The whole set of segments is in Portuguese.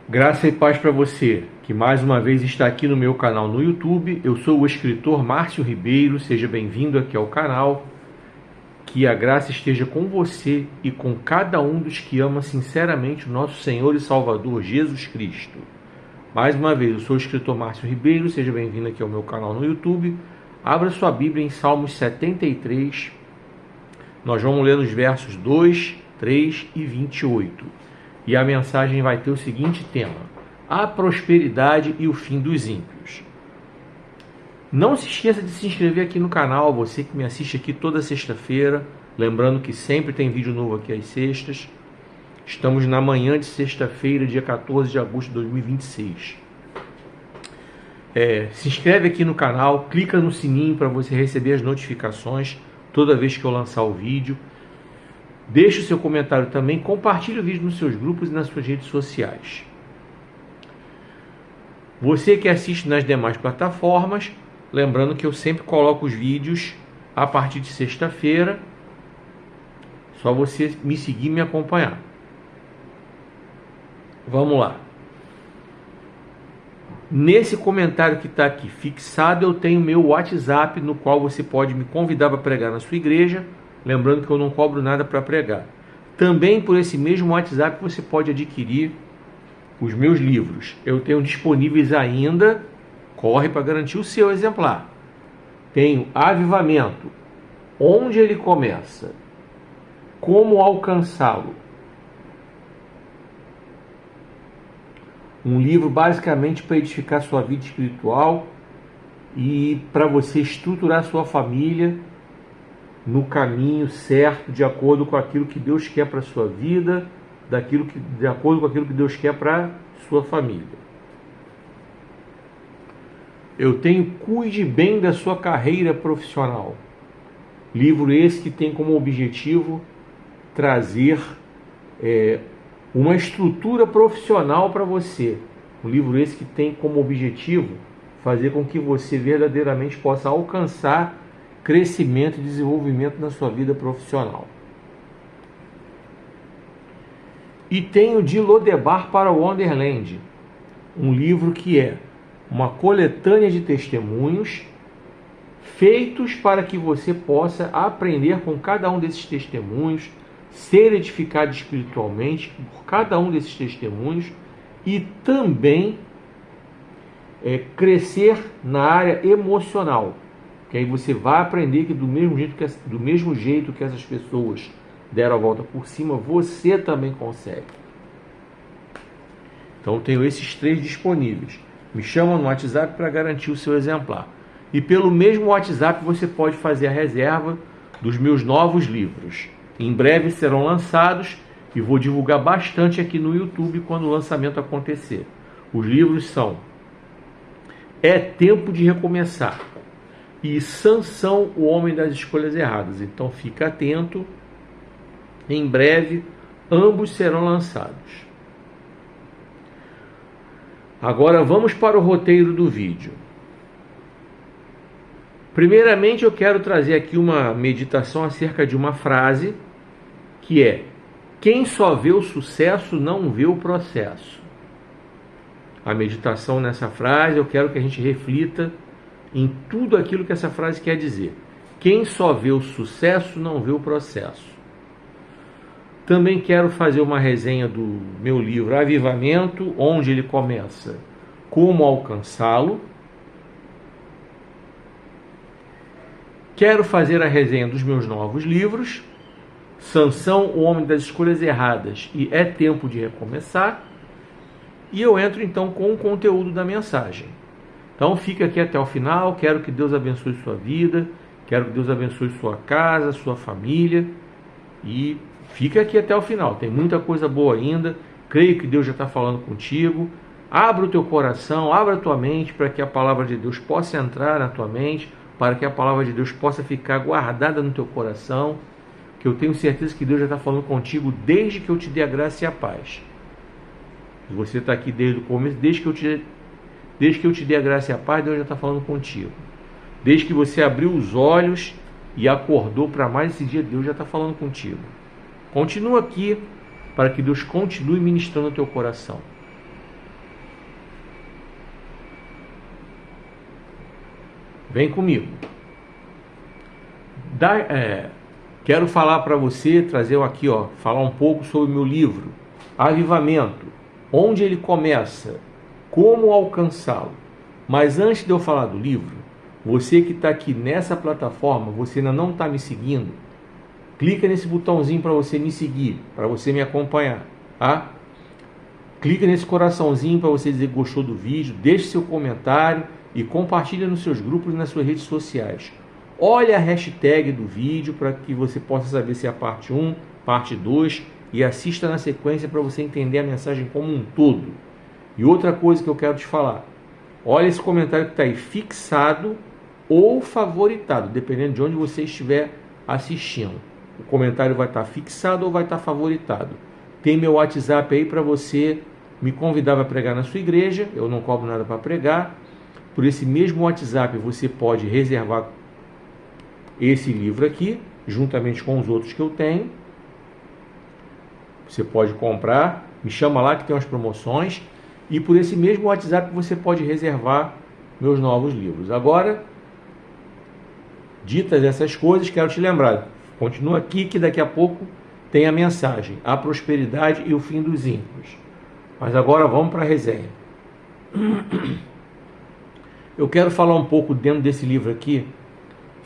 Graça e paz para você, que mais uma vez está aqui no meu canal no YouTube. Eu sou o escritor Márcio Ribeiro, seja bem-vindo aqui ao canal. Que a graça esteja com você e com cada um dos que ama sinceramente o nosso Senhor e Salvador Jesus Cristo. Mais uma vez, eu sou o escritor Márcio Ribeiro, seja bem-vindo aqui ao meu canal no YouTube. Abra sua Bíblia em Salmos 73. Nós vamos ler os versos 2, 3 e 28. E a mensagem vai ter o seguinte tema: a prosperidade e o fim dos ímpios. Não se esqueça de se inscrever aqui no canal, você que me assiste aqui toda sexta-feira. Lembrando que sempre tem vídeo novo aqui às sextas. Estamos na manhã de sexta-feira, dia 14 de agosto de 2026. Se inscreve aqui no canal, clica no sininho para você receber as notificações toda vez que eu lançar o vídeo. Deixe o seu comentário também, compartilhe o vídeo nos seus grupos e nas suas redes sociais. Você que assiste nas demais plataformas, lembrando que eu sempre coloco os vídeos a partir de sexta-feira. Só você me seguir e me acompanhar. Vamos lá. Nesse comentário que está aqui fixado, eu tenho meu WhatsApp, no qual você pode me convidar para pregar na sua igreja. Lembrando que eu não cobro nada para pregar. Também por esse mesmo WhatsApp você pode adquirir os meus livros. Eu tenho disponíveis ainda, corre para garantir o seu exemplar. Tenho Avivamento, onde ele começa, como alcançá-lo. Um livro basicamente para edificar sua vida espiritual e para você estruturar sua família no caminho certo, de acordo com aquilo que Deus quer para a sua vida, de acordo com aquilo que Deus quer para a sua família. Eu tenho Cuide Bem da Sua Carreira Profissional. Livro esse que tem como objetivo trazer uma estrutura profissional para você. Um livro esse que tem como objetivo fazer com que você verdadeiramente possa alcançar crescimento e desenvolvimento na sua vida profissional. E tenho De Lodebar para Wonderland, um livro que é uma coletânea de testemunhos feitos para que você possa aprender com cada um desses testemunhos, ser edificado espiritualmente por cada um desses testemunhos e também crescer na área emocional. Que aí você vai aprender que do mesmo jeito que essas pessoas deram a volta por cima, você também consegue. Então tenho esses 3 disponíveis. Me chama no WhatsApp para garantir o seu exemplar. E pelo mesmo WhatsApp você pode fazer a reserva dos meus novos livros. Em breve serão lançados e vou divulgar bastante aqui no YouTube quando o lançamento acontecer. Os livros são É Tempo de Recomeçar e Sansão, o Homem das Escolhas Erradas. Então fica atento, em breve ambos serão lançados. Agora vamos para o roteiro do vídeo. Primeiramente eu quero trazer aqui uma meditação acerca de uma frase que é: quem só vê o sucesso não vê o processo. A meditação nessa frase, eu quero que a gente reflita em tudo aquilo que essa frase quer dizer. Quem só vê o sucesso não vê o processo. Também quero fazer uma resenha do meu livro Avivamento, onde ele começa, como alcançá-lo. Quero fazer a resenha dos meus novos livros, Sansão, o Homem das Escolhas Erradas e É Tempo de Recomeçar. E eu entro então com o conteúdo da mensagem. Então fica aqui até o final, quero que Deus abençoe sua vida, quero que Deus abençoe sua casa, sua família, e fica aqui até o final, tem muita coisa boa ainda, creio que Deus já está falando contigo. Abra o teu coração, abra a tua mente para que a palavra de Deus possa entrar na tua mente, para que a palavra de Deus possa ficar guardada no teu coração, que eu tenho certeza que Deus já está falando contigo desde que eu te dei a graça e a paz. Se você está aqui desde o começo, desde que eu te dei a graça e a paz, Deus já está falando contigo. Desde que você abriu os olhos e acordou para mais esse dia, Deus já está falando contigo. Continua aqui para que Deus continue ministrando o teu coração. Vem comigo. Quero falar para você, trazer aqui, falar um pouco sobre o meu livro, Avivamento, onde ele começa, como alcançá-lo. Mas antes de eu falar do livro, você que está aqui nessa plataforma, você ainda não está me seguindo, clica nesse botãozinho para você me seguir, para você me acompanhar, tá? Clica nesse coraçãozinho para você dizer que gostou do vídeo, deixe seu comentário e compartilha nos seus grupos e nas suas redes sociais. Olha a hashtag do vídeo para que você possa saber se é a parte 1, parte 2 e assista na sequência para você entender a mensagem como um todo. E outra coisa que eu quero te falar, olha esse comentário que está aí, fixado ou favoritado, dependendo de onde você estiver assistindo. O comentário vai estar fixado ou vai estar favoritado. Tem meu WhatsApp aí para você me convidar para pregar na sua igreja, eu não cobro nada para pregar. Por esse mesmo WhatsApp você pode reservar esse livro aqui, juntamente com os outros que eu tenho. Você pode comprar, me chama lá que tem umas promoções. E por esse mesmo WhatsApp você pode reservar meus novos livros. Agora, ditas essas coisas, quero te lembrar, continua aqui que daqui a pouco tem a mensagem, a prosperidade e o fim dos ímpios. Mas agora vamos para a resenha. Eu quero falar um pouco dentro desse livro aqui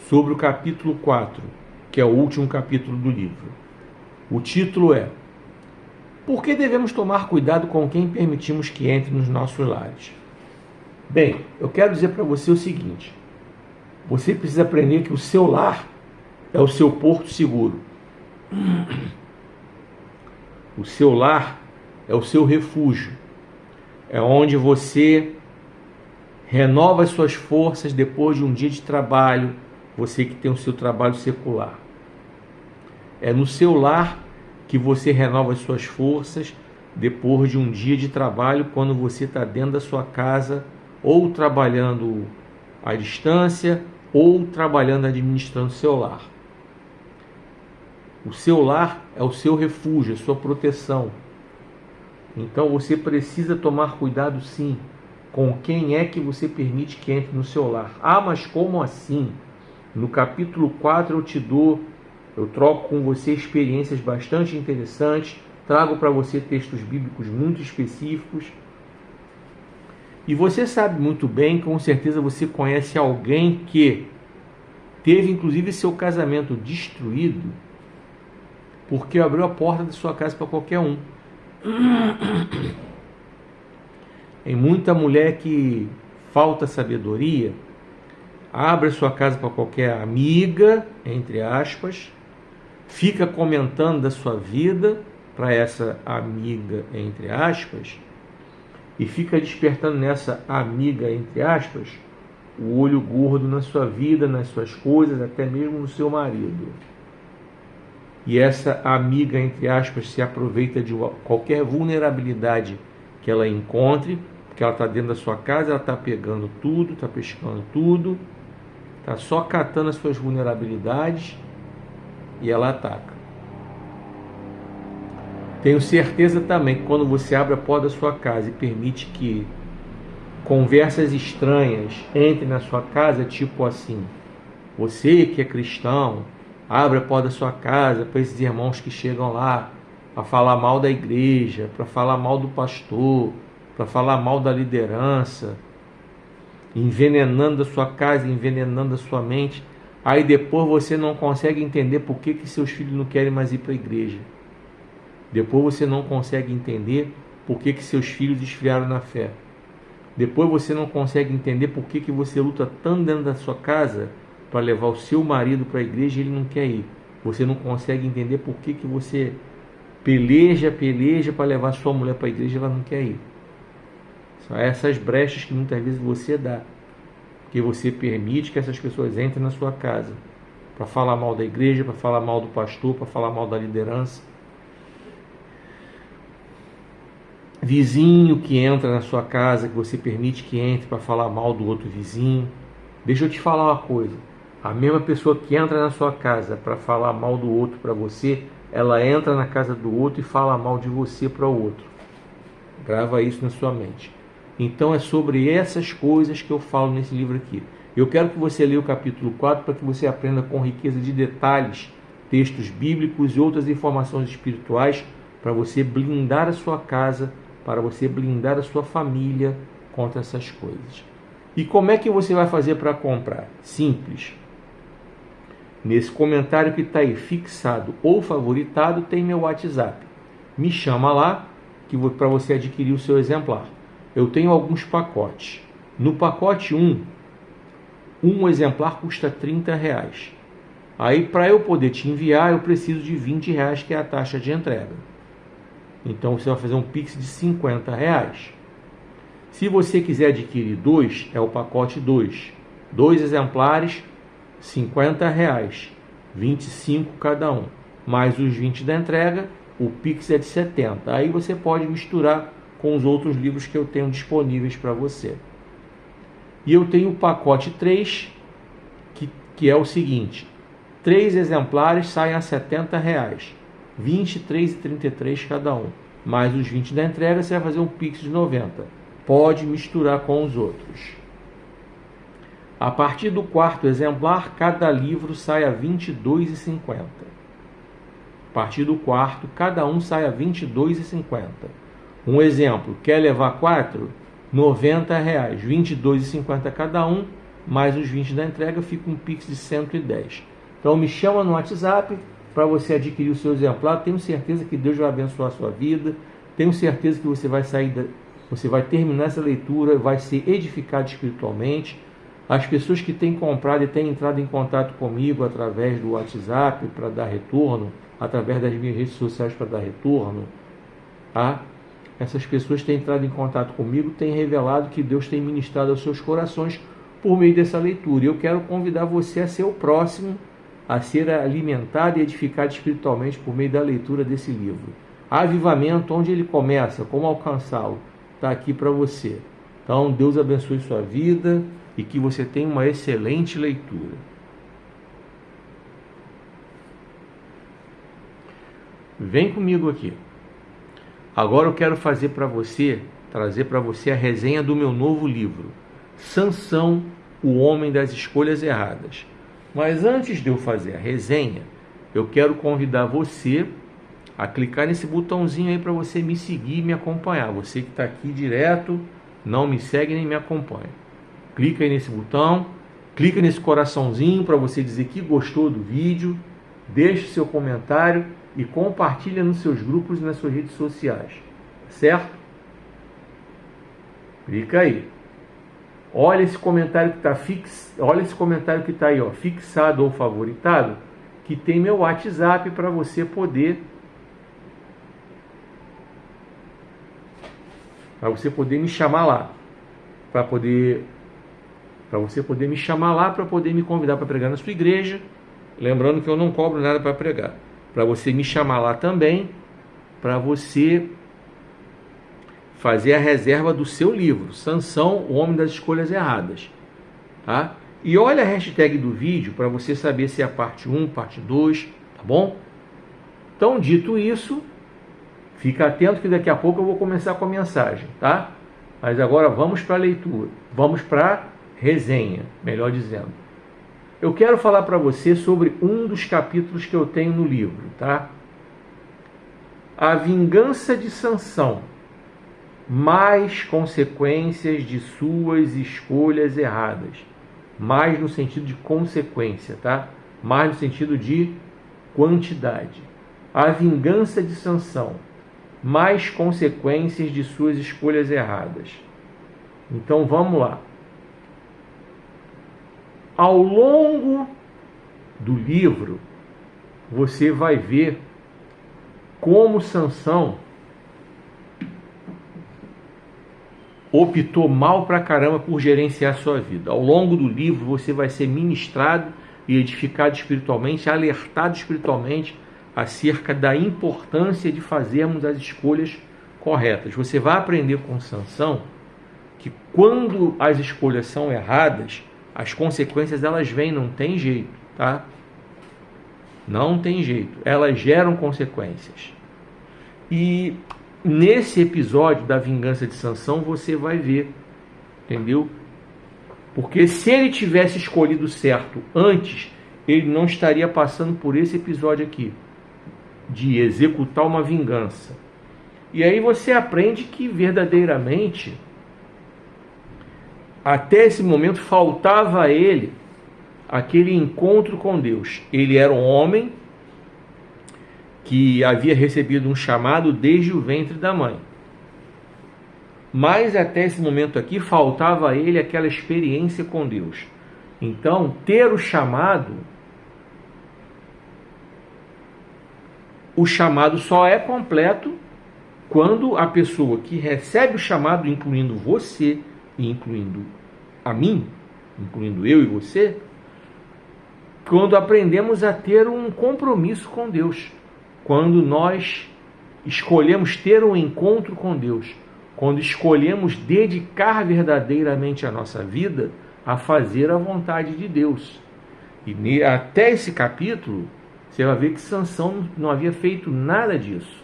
sobre o capítulo 4, que é o último capítulo do livro. O título é: Por que devemos tomar cuidado com quem permitimos que entre nos nossos lares? Bem, eu quero dizer para você o seguinte: você precisa aprender que o seu lar é o seu porto seguro. O seu lar é o seu refúgio. É onde você renova as suas forças depois de um dia de trabalho, você que tem o seu trabalho secular. É no seu lar que você renova as suas forças depois de um dia de trabalho, quando você está dentro da sua casa, ou trabalhando à distância, ou trabalhando administrando o seu lar. O seu lar é o seu refúgio, a sua proteção. Então você precisa tomar cuidado sim com quem é que você permite que entre no seu lar. Ah, mas como assim? No capítulo 4 eu troco com você experiências bastante interessantes, trago para você textos bíblicos muito específicos. E você sabe muito bem, com certeza você conhece alguém que teve inclusive seu casamento destruído porque abriu a porta da sua casa para qualquer um. Tem muita mulher que falta sabedoria, abre a sua casa para qualquer amiga, entre aspas, fica comentando da sua vida para essa amiga, entre aspas, e fica despertando nessa amiga, entre aspas, o olho gordo na sua vida, nas suas coisas, até mesmo no seu marido. E essa amiga, entre aspas, se aproveita de qualquer vulnerabilidade que ela encontre, porque ela está dentro da sua casa, ela está pegando tudo, está pescando tudo, está só catando as suas vulnerabilidades e ela ataca. Tenho certeza também que quando você abre a porta da sua casa e permite que conversas estranhas entrem na sua casa, tipo assim, você que é cristão, abre a porta da sua casa para esses irmãos que chegam lá para falar mal da igreja, para falar mal do pastor, para falar mal da liderança, envenenando a sua casa, envenenando a sua mente. Aí depois você não consegue entender por que seus filhos não querem mais ir para a igreja. Depois você não consegue entender por que seus filhos esfriaram na fé. Depois você não consegue entender por que você luta tanto dentro da sua casa para levar o seu marido para a igreja e ele não quer ir. Você não consegue entender por que você peleja para levar sua mulher para a igreja e ela não quer ir. São essas brechas que muitas vezes você dá, que você permite que essas pessoas entrem na sua casa para falar mal da igreja, para falar mal do pastor, para falar mal da liderança. Vizinho que entra na sua casa, que você permite que entre para falar mal do outro vizinho. Deixa eu te falar uma coisa: a mesma pessoa que entra na sua casa para falar mal do outro para você, ela entra na casa do outro e fala mal de você para o outro. Grava isso na sua mente. Então é sobre essas coisas que eu falo nesse livro aqui. Eu quero que você leia o capítulo 4 para que você aprenda com riqueza de detalhes, textos bíblicos e outras informações espirituais para você blindar a sua casa, para você blindar a sua família contra essas coisas. E como é que você vai fazer para comprar? Simples. Nesse comentário que está aí fixado ou favoritado tem meu WhatsApp. Me chama lá para você adquirir o seu exemplar. Eu tenho alguns pacotes. No pacote 1, um exemplar custa R$30. Aí, para eu poder te enviar, eu preciso de R$20, que é a taxa de entrega. Então, você vai fazer um Pix de R$50. Se você quiser adquirir 2, é o pacote 2. 2 exemplares, R$50. 25 cada um. Mais os 20 da entrega, o Pix é de 70. Aí você pode misturar com os outros livros que eu tenho disponíveis para você. E eu tenho o pacote 3, que é o seguinte: 3 exemplares saem a R$70, 23,33 cada um. Mais os 20 da entrega, você vai fazer um Pix de 90. Pode misturar com os outros. A partir do 4º exemplar, cada livro sai a R$22,50. A partir do 4º, cada um sai a R$22,50. Um exemplo, quer levar 4? R$90, R$22,50 cada um, mais os 20 da entrega, fica um Pix de 110. Então me chama no WhatsApp para você adquirir o seu exemplar. Tenho certeza que Deus vai abençoar a sua vida. Tenho certeza que você vai terminar essa leitura, vai ser edificado espiritualmente. As pessoas que têm comprado e têm entrado em contato comigo através do WhatsApp para dar retorno, através das minhas redes sociais para dar retorno, tá? Essas pessoas têm entrado em contato comigo, têm revelado que Deus tem ministrado aos seus corações por meio dessa leitura. Eu quero convidar você a ser o próximo a ser alimentado e edificado espiritualmente por meio da leitura desse livro. Avivamento, onde ele começa, como alcançá-lo, está aqui para você. Então, Deus abençoe sua vida e que você tenha uma excelente leitura. Vem comigo aqui. Agora eu quero trazer para você a resenha do meu novo livro, Sansão, o Homem das Escolhas Erradas. Mas antes de eu fazer a resenha, eu quero convidar você a clicar nesse botãozinho aí para você me seguir e me acompanhar. Você que está aqui direto, não me segue nem me acompanha. Clica aí nesse botão, clica nesse coraçãozinho para você dizer que gostou do vídeo, deixe seu comentário e compartilha nos seus grupos e nas suas redes sociais, certo? Clica aí. Olha esse comentário que está aí, ó, fixado ou favoritado, que tem meu WhatsApp para você poder me chamar lá, para você poder me chamar lá para poder me convidar para pregar na sua igreja. Lembrando que eu não cobro nada para pregar. Para você me chamar lá também, para você fazer a reserva do seu livro, Sansão, o Homem das Escolhas Erradas. Tá? E olha a hashtag do vídeo para você saber se é a parte 1, parte 2, tá bom? Então, dito isso, fica atento que daqui a pouco eu vou começar com a mensagem, tá? Mas agora vamos para a leitura, vamos para a resenha, melhor dizendo. Eu quero falar para você sobre um dos capítulos que eu tenho no livro, tá? A vingança de Sansão, mais consequências de suas escolhas erradas. Mais no sentido de consequência, tá? Mais no sentido de quantidade. A vingança de Sansão, mais consequências de suas escolhas erradas. Então vamos lá. Ao longo do livro, você vai ver como Sansão optou mal pra caramba por gerenciar sua vida. Ao longo do livro, você vai ser ministrado e edificado espiritualmente, alertado espiritualmente acerca da importância de fazermos as escolhas corretas. Você vai aprender com Sansão que quando as escolhas são erradas, as consequências elas vêm, não tem jeito, tá? Não tem jeito, elas geram consequências. E nesse episódio da vingança de Sansão você vai ver, entendeu? Porque se ele tivesse escolhido certo antes, ele não estaria passando por esse episódio aqui, de executar uma vingança. E aí você aprende que verdadeiramente, até esse momento, faltava a ele aquele encontro com Deus. Ele era um homem que havia recebido um chamado desde o ventre da mãe. Mas até esse momento aqui, faltava a ele aquela experiência com Deus. Então, ter o chamado só é completo quando a pessoa que recebe o chamado, incluindo você e incluindo a mim, incluindo eu e você, quando aprendemos a ter um compromisso com Deus, quando nós escolhemos ter um encontro com Deus, quando escolhemos dedicar verdadeiramente a nossa vida a fazer a vontade de Deus. E até esse capítulo, você vai ver que Sansão não havia feito nada disso.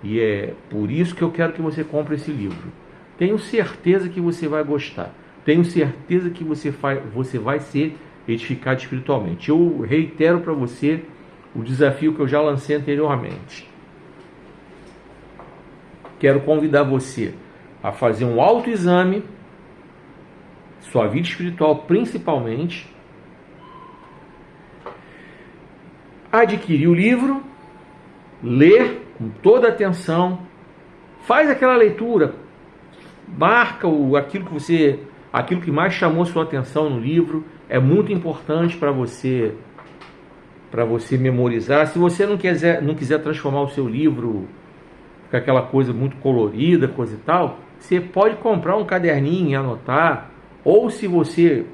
E é por isso que eu quero que você compre esse livro. Tenho certeza que você vai gostar. Tenho certeza que você vai ser edificado espiritualmente. Eu reitero para você o desafio que eu já lancei anteriormente. Quero convidar você a fazer um autoexame, sua vida espiritual principalmente, adquirir o livro, ler com toda atenção, faz aquela leitura, marca aquilo que mais chamou sua atenção no livro, é muito importante para você memorizar. Se você não quiser transformar o seu livro com aquela coisa muito colorida, coisa e tal, você pode comprar um caderninho e anotar, ou se você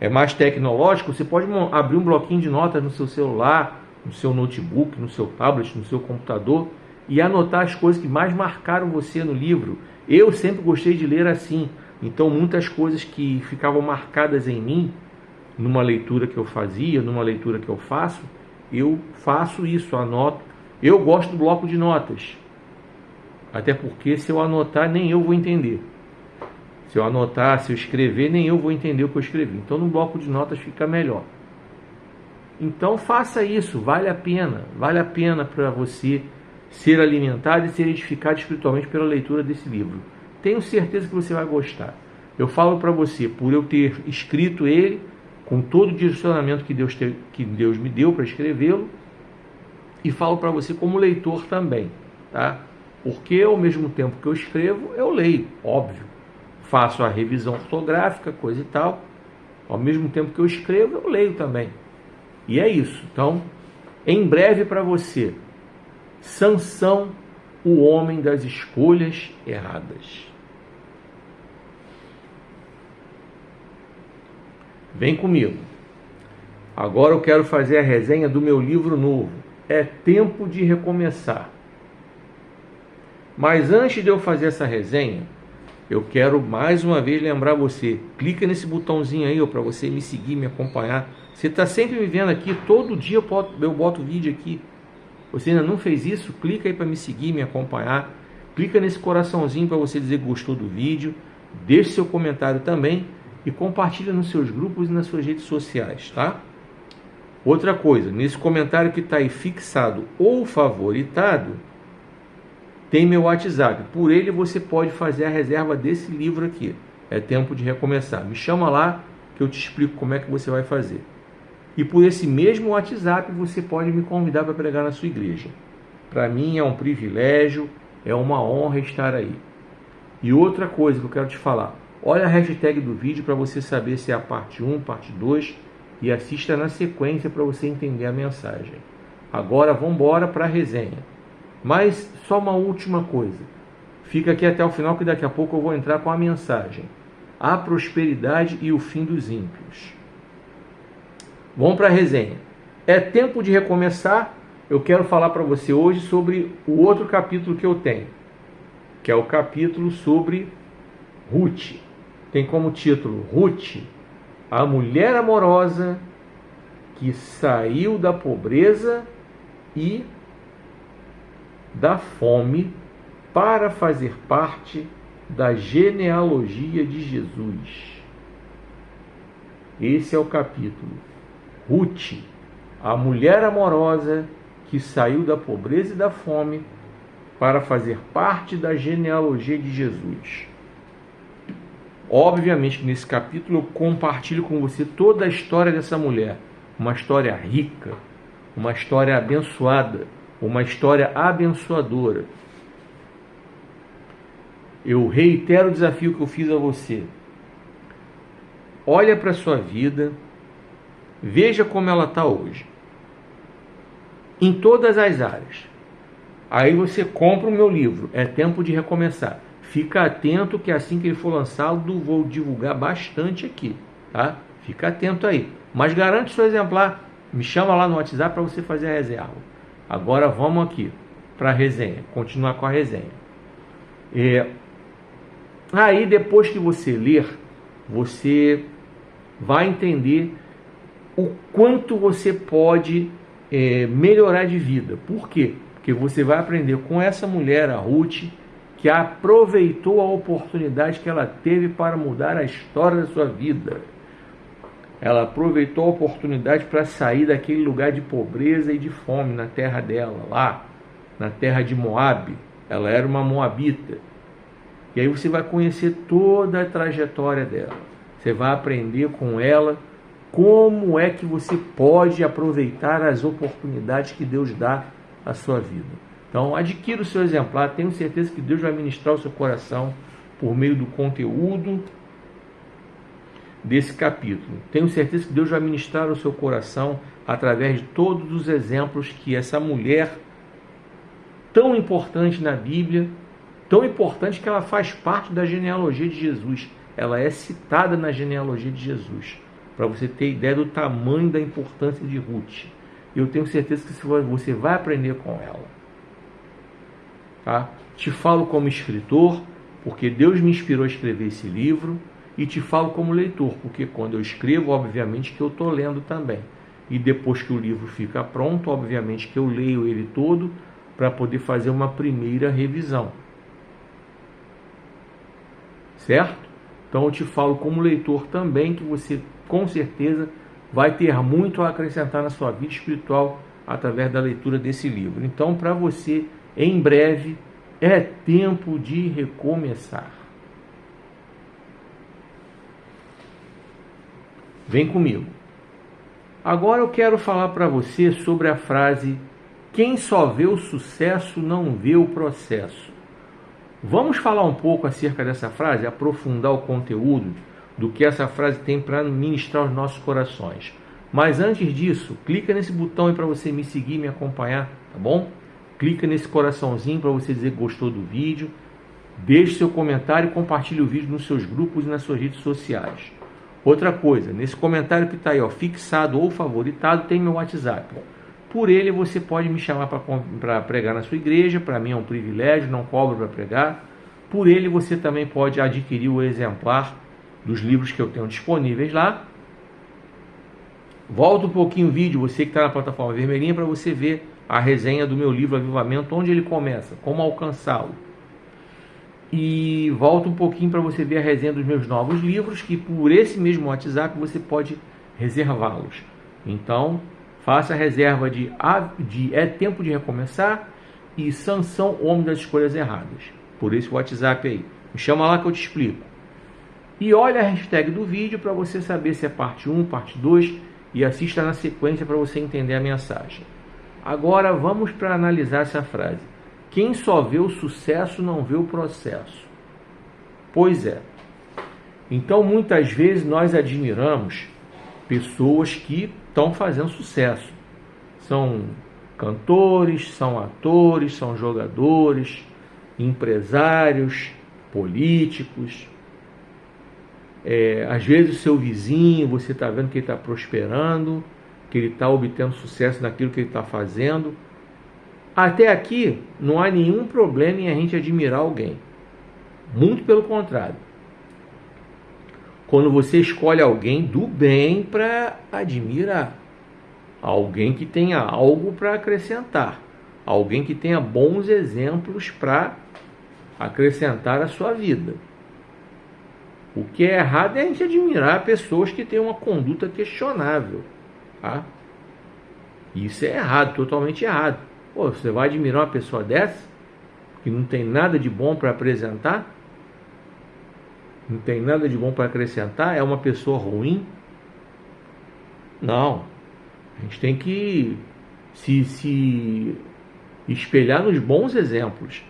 é mais tecnológico, você pode abrir um bloquinho de notas no seu celular, no seu notebook, no seu tablet, no seu computador, e anotar as coisas que mais marcaram você no livro. Eu sempre gostei de ler assim, então muitas coisas que ficavam marcadas em mim, numa leitura que eu fazia, numa leitura que eu faço isso, anoto. Eu gosto do bloco de notas, até porque se eu anotar, nem eu vou entender. Se eu anotar, se eu escrever, nem eu vou entender o que eu escrevi. Então no bloco de notas fica melhor. Então faça isso, vale a pena para você ser alimentado e ser edificado espiritualmente pela leitura desse livro. Tenho certeza que você vai gostar. Eu falo para você, por eu ter escrito ele, com todo o direcionamento que Deus me deu para escrevê-lo, e falo para você como leitor também, tá? Porque ao mesmo tempo que eu escrevo, eu leio, óbvio. Faço a revisão ortográfica, coisa e tal. Ao mesmo tempo que eu escrevo, eu leio também. E é isso. Então, em breve para você, Sansão, o homem das escolhas erradas. Vem comigo. Agora eu quero fazer a resenha do meu livro novo. É tempo de recomeçar. Mas antes de eu fazer essa resenha, eu quero mais uma vez lembrar você. Clica nesse botãozinho aí para você me seguir, me acompanhar. Você está sempre me vendo aqui, todo dia eu boto vídeo aqui. Você ainda não fez isso? Clica aí para me seguir, me acompanhar. Clica nesse coraçãozinho para você dizer que gostou do vídeo. Deixe seu comentário também e compartilha nos seus grupos e nas suas redes sociais, tá? Outra coisa, nesse comentário que está aí fixado ou favoritado, tem meu WhatsApp. Por ele você pode fazer a reserva desse livro aqui. É tempo de recomeçar. Me chama lá que eu te explico como é que você vai fazer. E por esse mesmo WhatsApp você pode me convidar para pregar na sua igreja. Para mim é um privilégio, é uma honra estar aí. E outra coisa que eu quero te falar. Olha a hashtag do vídeo para você saber se é a parte 1, parte 2 e assista na sequência para você entender a mensagem. Agora vamos embora para a resenha. Mas só uma última coisa. Fica aqui até o final que daqui a pouco eu vou entrar com a mensagem. A prosperidade e o fim dos ímpios. Vamos para a resenha. É tempo de recomeçar. Eu quero falar para você hoje sobre o outro capítulo que eu tenho, que é o capítulo sobre Ruth. Tem como título Ruth, a mulher amorosa que saiu da pobreza e da fome para fazer parte da genealogia de Jesus. Esse é o capítulo. Ruth, a mulher amorosa que saiu da pobreza e da fome para fazer parte da genealogia de Jesus. Obviamente que nesse capítulo eu compartilho com você toda a história dessa mulher. Uma história rica, uma história abençoada, uma história abençoadora. Eu reitero o desafio que eu fiz a você. Olha para a sua vida, veja como ela está hoje. Em todas as áreas. Aí você compra o meu livro, É Tempo de Recomeçar. Fica atento que assim que ele for lançado, vou divulgar bastante aqui, tá? Fica atento aí. Mas garante seu exemplar. Me chama lá no WhatsApp para você fazer a reserva. Agora vamos aqui para a resenha. Continuar com a resenha. Aí depois que você ler, você vai entender o quanto você pode melhorar de vida. Por quê? Porque você vai aprender com essa mulher, a Ruth, que aproveitou a oportunidade que ela teve para mudar a história da sua vida. Ela aproveitou a oportunidade para sair daquele lugar de pobreza e de fome na terra dela, lá na terra de Moabe. Ela era uma moabita. E aí você vai conhecer toda a trajetória dela. Você vai aprender com ela como é que você pode aproveitar as oportunidades que Deus dá à sua vida. Então, adquira o seu exemplar. Tenho certeza que Deus vai ministrar o seu coração por meio do conteúdo desse capítulo. Tenho certeza que Deus vai ministrar o seu coração através de todos os exemplos que essa mulher tão importante na Bíblia, tão importante que ela faz parte da genealogia de Jesus. Ela é citada na genealogia de Jesus, para você ter ideia do tamanho da importância de Ruth. Eu tenho certeza que você vai aprender com ela. Tá? Te falo como escritor, porque Deus me inspirou a escrever esse livro, e te falo como leitor, porque quando eu escrevo, obviamente que eu estou lendo também. E depois que o livro fica pronto, obviamente que eu leio ele todo, para poder fazer uma primeira revisão. Certo? Então eu te falo como leitor também, que você com certeza vai ter muito a acrescentar na sua vida espiritual através da leitura desse livro. Então, para você, em breve, é tempo de recomeçar. Vem comigo. Agora eu quero falar para você sobre a frase: quem só vê o sucesso não vê o processo. Vamos falar um pouco acerca dessa frase, aprofundar o conteúdo do que essa frase tem para ministrar aos nossos corações. Mas antes disso, clica nesse botão aí para você me seguir e me acompanhar, tá bom? Clica nesse coraçãozinho para você dizer que gostou do vídeo. Deixe seu comentário e compartilhe o vídeo nos seus grupos e nas suas redes sociais. Outra coisa, nesse comentário que está aí, ó, fixado ou favoritado, tem meu WhatsApp. Por ele você pode me chamar para pregar na sua igreja. Para mim é um privilégio, não cobro para pregar. Por ele você também pode adquirir o exemplar dos livros que eu tenho disponíveis lá. Volta um pouquinho o vídeo, você que está na plataforma vermelhinha, para você ver a resenha do meu livro Avivamento, onde ele começa, como alcançá-lo. E volta um pouquinho para você ver a resenha dos meus novos livros, que por esse mesmo WhatsApp você pode reservá-los. Então, faça a reserva de É Tempo de Recomeçar e Sansão, Homem das Escolhas Erradas. Por esse WhatsApp aí. Me chama lá que eu te explico. E olha a hashtag do vídeo para você saber se é parte 1, parte 2, e assista na sequência para você entender a mensagem. Agora vamos para analisar essa frase. Quem só vê o sucesso não vê o processo. Pois é. Então muitas vezes nós admiramos pessoas que estão fazendo sucesso. São cantores, são atores, são jogadores, empresários, políticos. Às vezes o seu vizinho, você está vendo que ele está prosperando, que ele está obtendo sucesso naquilo que ele está fazendo. Até aqui não há nenhum problema em a gente admirar alguém. Muito pelo contrário. Quando você escolhe alguém do bem para admirar, alguém que tenha algo para acrescentar, alguém que tenha bons exemplos para acrescentar à sua vida. O que é errado é a gente admirar pessoas que têm uma conduta questionável, tá? Isso é errado, totalmente errado. Pô, você vai admirar uma pessoa dessa, que não tem nada de bom para apresentar? Não tem nada de bom para acrescentar? É uma pessoa ruim? Não. A gente tem que se espelhar nos bons exemplos.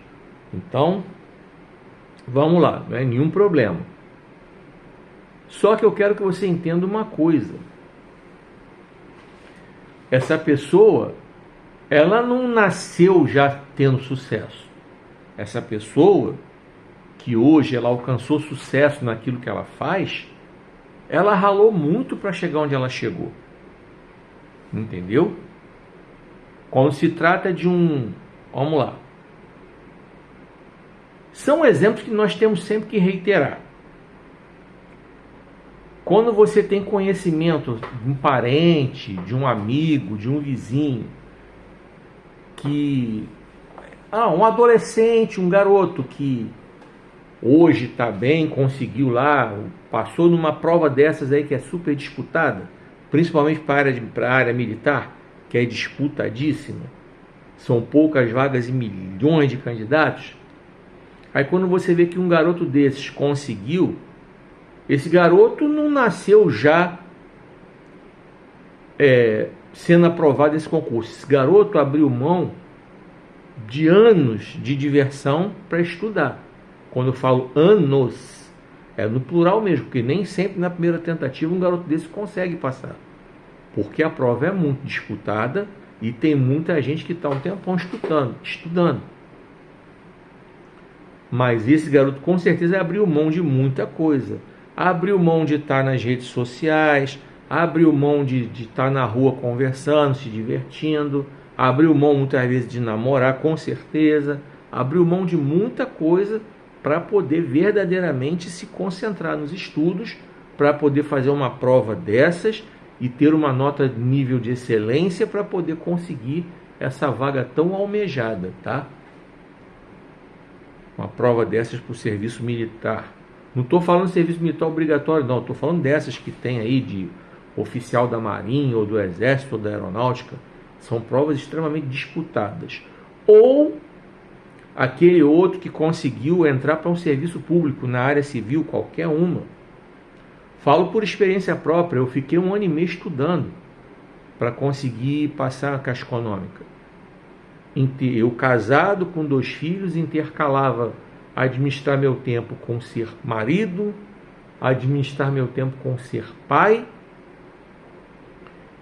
Então, vamos lá, não é nenhum problema. Só que eu quero que você entenda uma coisa. Essa pessoa, ela não nasceu já tendo sucesso. Essa pessoa, que hoje ela alcançou sucesso naquilo que ela faz, ela ralou muito para chegar onde ela chegou. Entendeu? Quando se trata de vamos lá. São exemplos que nós temos sempre que reiterar. Quando você tem conhecimento de um parente, de um amigo, de um vizinho, um adolescente, um garoto que hoje está bem, conseguiu lá, passou numa prova dessas aí que é super disputada, principalmente para a área militar, que é disputadíssima, são poucas vagas e milhões de candidatos. Aí quando você vê que um garoto desses conseguiu, esse garoto não nasceu já sendo aprovado nesse concurso. Esse garoto abriu mão de anos de diversão para estudar. Quando eu falo anos, é no plural mesmo, porque nem sempre na primeira tentativa um garoto desse consegue passar. Porque a prova é muito disputada e tem muita gente que está um tempão estudando. Mas esse garoto com certeza abriu mão de muita coisa. Abriu mão de estar nas redes sociais, abriu mão de estar na rua conversando, se divertindo, abriu mão muitas vezes de namorar, com certeza, abriu mão de muita coisa para poder verdadeiramente se concentrar nos estudos, para poder fazer uma prova dessas e ter uma nota de nível de excelência para poder conseguir essa vaga tão almejada, tá? Uma prova dessas para o serviço militar. Não estou falando de serviço militar obrigatório, não. Estou falando dessas que tem aí de oficial da Marinha, ou do Exército, ou da Aeronáutica. São provas extremamente disputadas. Ou aquele outro que conseguiu entrar para um serviço público na área civil, qualquer uma. Falo por experiência própria. Eu fiquei 1 ano e meio estudando para conseguir passar a Caixa Econômica. Eu, casado com 2 filhos, intercalava administrar meu tempo com ser marido, administrar meu tempo com ser pai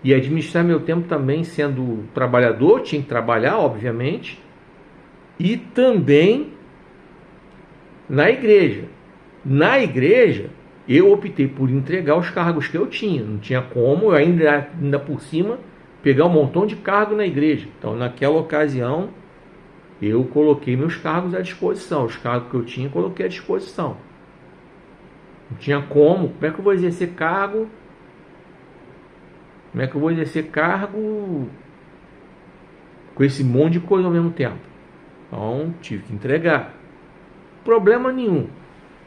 e administrar meu tempo também sendo trabalhador, tinha que trabalhar, obviamente, e também na igreja. Na igreja, eu optei por entregar os cargos que eu tinha, não tinha como, eu ainda por cima, pegar um montão de cargo na igreja. Então, naquela ocasião, eu coloquei meus cargos à disposição. Os cargos que eu tinha, coloquei à disposição. Não tinha como. Como é que eu vou exercer cargo? Como é que eu vou exercer cargo com esse monte de coisa ao mesmo tempo? Então, tive que entregar. Problema nenhum.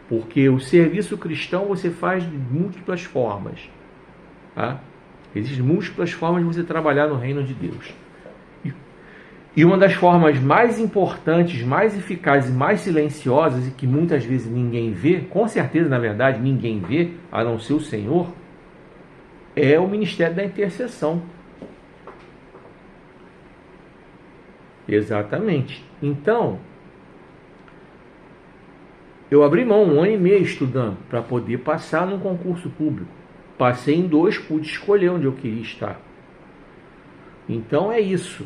Porque o serviço cristão você faz de múltiplas formas. Tá? Existem múltiplas formas de você trabalhar no reino de Deus. E uma das formas mais importantes, mais eficazes e mais silenciosas, e que muitas vezes ninguém vê, com certeza, na verdade, ninguém vê, a não ser o Senhor, é o ministério da intercessão. Exatamente. Então, eu abri mão 1 ano e meio estudando para poder passar num concurso público. Passei em 2, pude escolher onde eu queria estar. Então é isso.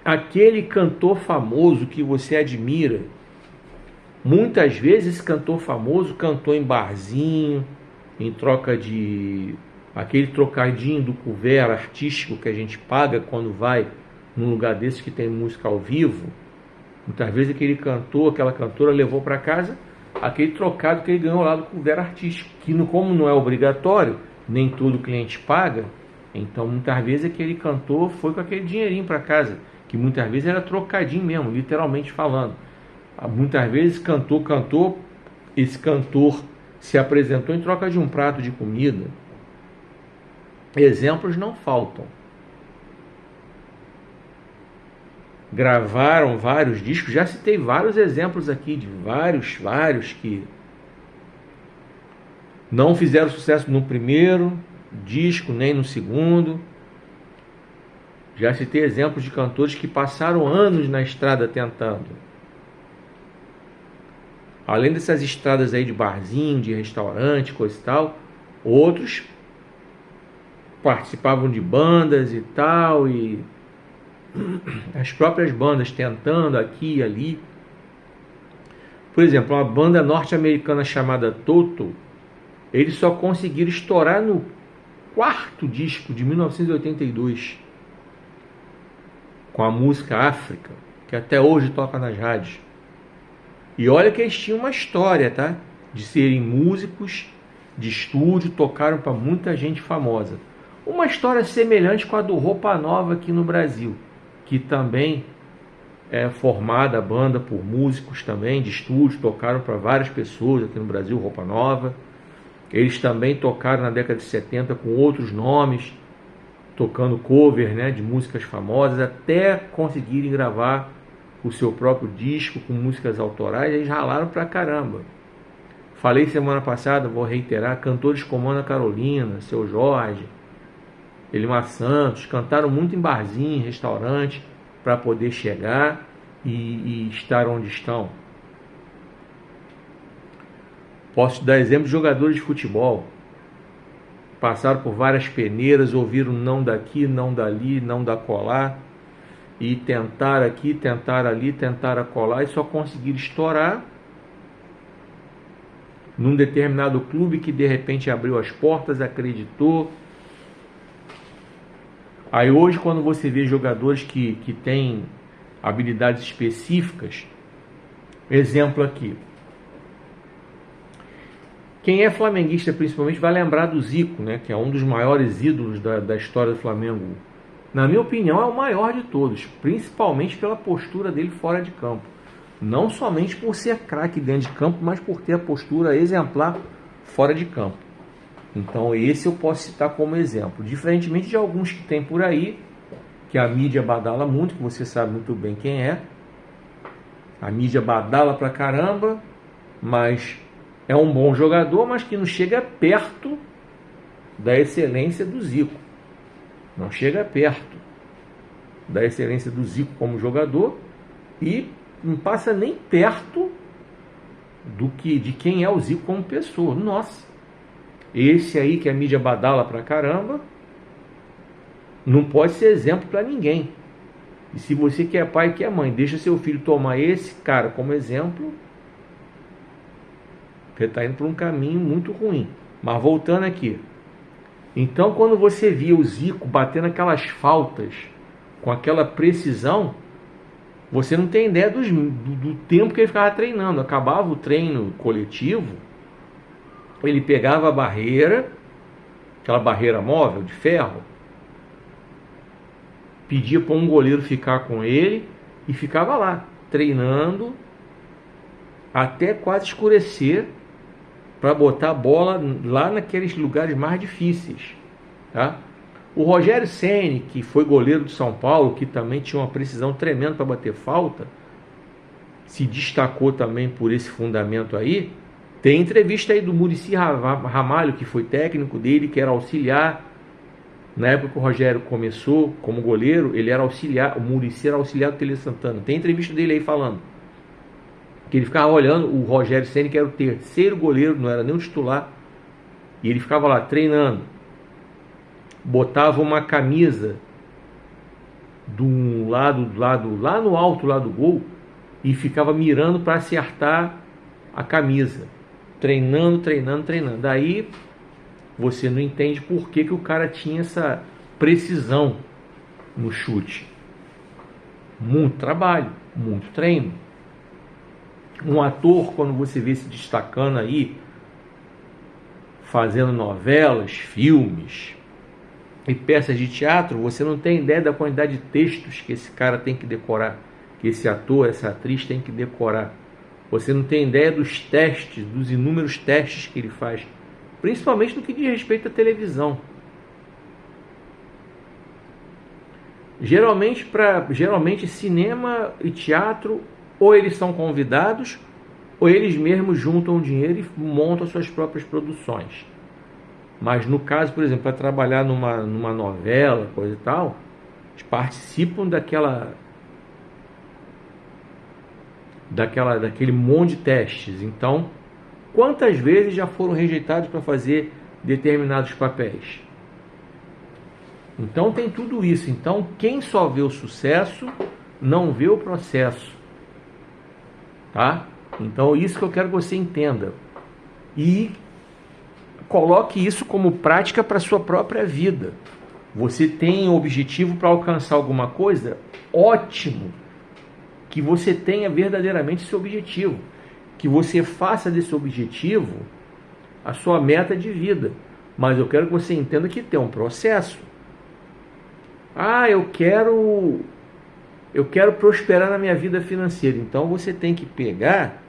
Aquele cantor famoso que você admira, muitas vezes esse cantor famoso cantou em barzinho, em troca de aquele trocadinho do couvert artístico que a gente paga quando vai num lugar desse que tem música ao vivo. Muitas vezes aquele cantor, aquela cantora levou para casa aquele trocado que ele ganhou lá do couvert artístico, que como não é obrigatório, nem todo cliente paga. Então, muitas vezes, aquele cantor foi com aquele dinheirinho para casa, que muitas vezes era trocadinho mesmo, literalmente falando. Muitas vezes, cantor, esse cantor se apresentou em troca de um prato de comida. Exemplos não faltam. Gravaram vários discos, já citei vários exemplos aqui de vários que não fizeram sucesso no primeiro disco, nem no segundo. Já citei exemplos de cantores que passaram anos na estrada tentando. Além dessas estradas aí de barzinho, de restaurante, coisa e tal, outros participavam de bandas e tal, e as próprias bandas tentando aqui e ali. Por exemplo, uma banda norte-americana chamada Toto, eles só conseguiram estourar no quarto disco de 1982, com a música África, que até hoje toca nas rádios. E olha que eles tinham uma história, tá? De serem músicos de estúdio, tocaram para muita gente famosa. Uma história semelhante com a do Roupa Nova aqui no Brasil, que também é formada a banda por músicos também de estúdio, tocaram para várias pessoas aqui no Brasil, Roupa Nova. Eles também tocaram na década de 70 com outros nomes, tocando cover, né, de músicas famosas, até conseguirem gravar o seu próprio disco com músicas autorais. Eles ralaram pra caramba. Falei semana passada, vou reiterar, cantores como Ana Carolina, Seu Jorge, Elimar Santos, cantaram muito em barzinho, restaurante, para poder chegar e estar onde estão. Posso te dar exemplo de jogadores de futebol. Passaram por várias peneiras, ouviram não daqui, não dali, não da colar, e tentaram aqui, tentaram ali, tentaram colar, e só conseguiram estourar num determinado clube que de repente abriu as portas, acreditou. Aí hoje, quando você vê jogadores que têm habilidades específicas, exemplo aqui, quem é flamenguista principalmente vai lembrar do Zico, né, que é um dos maiores ídolos da história do Flamengo. Na minha opinião, é o maior de todos, principalmente pela postura dele fora de campo. Não somente por ser craque dentro de campo, mas por ter a postura exemplar fora de campo. Então esse eu posso citar como exemplo. Diferentemente de alguns que tem por aí, que a mídia badala muito, que você sabe muito bem quem é. A mídia badala pra caramba, mas é um bom jogador, mas que não chega perto da excelência do Zico. Não chega perto da excelência do Zico como jogador e não passa nem perto de quem é o Zico como pessoa. Nossa, esse aí que a mídia badala pra caramba não pode ser exemplo para ninguém. E se você que é pai e que é mãe, deixa seu filho tomar esse cara como exemplo, você está indo por um caminho muito ruim. Mas voltando aqui, então quando você via o Zico batendo aquelas faltas com aquela precisão, você não tem ideia do tempo que ele ficava treinando. Acabava o treino coletivo, ele pegava a barreira, aquela barreira móvel de ferro, pedia para um goleiro ficar com ele e ficava lá, treinando até quase escurecer, para botar a bola lá naqueles lugares mais difíceis, tá? O Rogério Ceni, que foi goleiro do São Paulo, que também tinha uma precisão tremenda para bater falta, se destacou também por esse fundamento aí. Tem entrevista aí do Muricy Ramalho, que foi técnico dele, que era auxiliar. Na época que o Rogério começou como goleiro, ele era auxiliar, o Muricy era auxiliar do Tele Santana. Tem entrevista dele aí falando que ele ficava olhando o Rogério Ceni, que era o terceiro goleiro, não era nem o titular, e ele ficava lá treinando, botava uma camisa do lado lá no alto lá do gol e ficava mirando para acertar a camisa, treinando. Daí você não entende por que o cara tinha essa precisão no chute. Muito trabalho, muito treino. Um ator, quando você vê se destacando aí, fazendo novelas, filmes e peças de teatro, você não tem ideia da quantidade de textos que esse cara tem que decorar, que esse ator, essa atriz tem que decorar. Você não tem ideia dos testes, dos inúmeros testes que ele faz, principalmente no que diz respeito à televisão. Geralmente cinema e teatro, ou eles são convidados, ou eles mesmos juntam dinheiro e montam suas próprias produções. Mas no caso, por exemplo, para trabalhar numa novela, coisa e tal, eles participam daquele monte de testes. Então, quantas vezes já foram rejeitados para fazer determinados papéis? Então tem tudo isso. Então, quem só vê o sucesso, não vê o processo. Tá? Então, isso que eu quero que você entenda. E coloque isso como prática para a sua própria vida. Você tem objetivo para alcançar alguma coisa? Ótimo! Que você tenha verdadeiramente esse objetivo. Que você faça desse objetivo a sua meta de vida. Mas eu quero que você entenda que tem um processo. Ah, eu quero prosperar na minha vida financeira. Então você tem que pegar...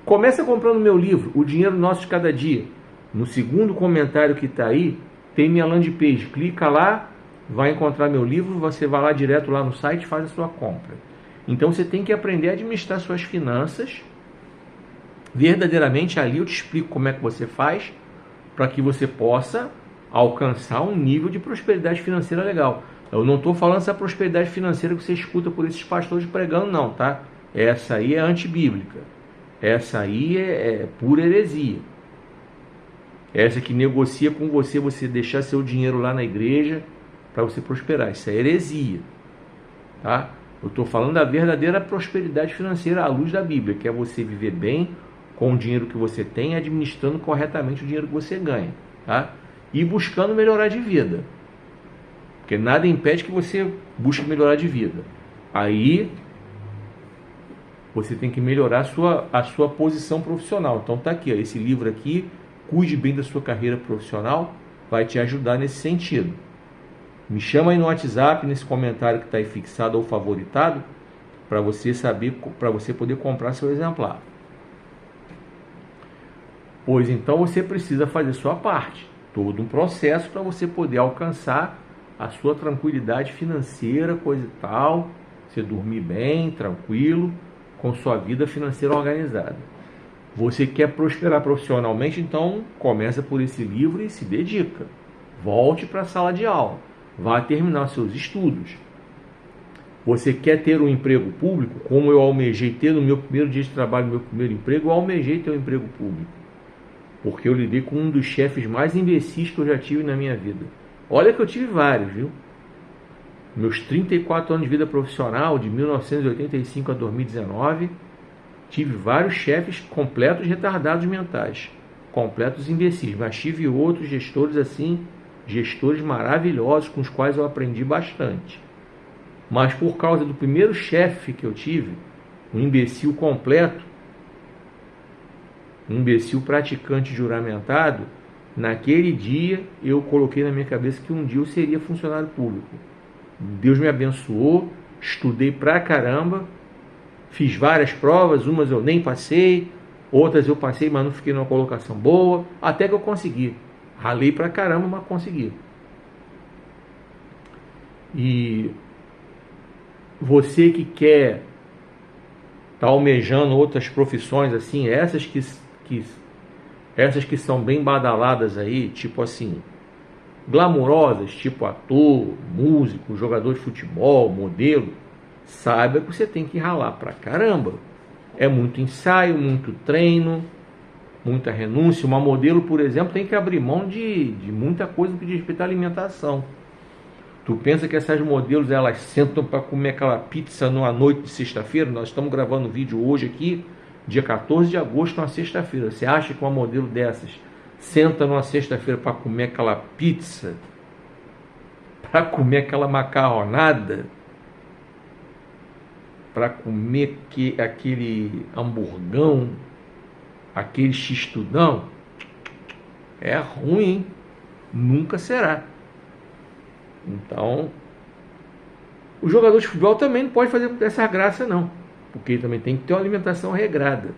Começa comprando meu livro, O Dinheiro Nosso de Cada Dia. No segundo comentário que está aí, tem minha landing page. Clica lá, vai encontrar meu livro, você vai lá direto lá no site e faz a sua compra. Então você tem que aprender a administrar suas finanças. Verdadeiramente ali eu te explico como é que você faz para que você possa alcançar um nível de prosperidade financeira legal. Eu não estou falando essa prosperidade financeira que você escuta por esses pastores pregando, não, tá? Essa aí é antibíblica. Essa aí é pura heresia. Essa que negocia com você, você deixar seu dinheiro lá na igreja para você prosperar. Isso é heresia. Tá? Eu estou falando da verdadeira prosperidade financeira à luz da Bíblia, que é você viver bem com o dinheiro que você tem, administrando corretamente o dinheiro que você ganha. Tá? E buscando melhorar de vida. Porque nada impede que você busque melhorar de vida. Aí você tem que melhorar a sua posição profissional. Então tá aqui, ó, esse livro aqui, Cuide Bem da Sua Carreira Profissional, vai te ajudar nesse sentido. Me chama aí no WhatsApp, nesse comentário que está aí fixado ou favoritado, para você saber, para você poder comprar seu exemplar. Pois então você precisa fazer sua parte. Todo um processo para você poder alcançar a sua tranquilidade financeira, coisa e tal, você dormir bem, tranquilo, com sua vida financeira organizada. Você quer prosperar profissionalmente, então começa por esse livro e se dedica. Volte para a sala de aula, vá terminar seus estudos. Você quer ter um emprego público, como eu almejei ter no meu primeiro dia de trabalho, no meu primeiro emprego, eu almejei ter um emprego público. Porque eu lidei com um dos chefes mais imbecis que eu já tive na minha vida. Olha que eu tive vários, viu? Meus 34 anos de vida profissional, de 1985 a 2019, tive vários chefes completos retardados mentais, completos imbecis, mas tive outros gestores assim, gestores maravilhosos com os quais eu aprendi bastante. Mas por causa do primeiro chefe que eu tive, um imbecil completo, um imbecil praticante juramentado, naquele dia eu coloquei na minha cabeça que um dia eu seria funcionário público. Deus me abençoou, estudei pra caramba, fiz várias provas, umas eu nem passei, outras eu passei, mas não fiquei numa colocação boa, até que eu consegui. Ralei pra caramba, mas consegui. E você que quer tá almejando outras profissões assim, essas que são bem badaladas aí, tipo assim, glamourosas, tipo ator, músico, jogador de futebol, modelo, saiba que você tem que ralar pra caramba. É muito ensaio, muito treino, muita renúncia. Uma modelo, por exemplo, tem que abrir mão de muita coisa no que diz respeito à alimentação. Tu pensa que essas modelos, elas sentam para comer aquela pizza numa noite de sexta-feira? Nós estamos gravando um vídeo hoje aqui, dia 14 de agosto, uma sexta-feira. Você acha que uma modelo dessas senta numa sexta-feira para comer aquela pizza, para comer aquela macarronada, para comer aquele hamburgão, aquele x-tudão? É ruim, hein? Nunca será. Então, o jogador de futebol também não pode fazer essa graça não, porque ele também tem que ter uma alimentação regrada.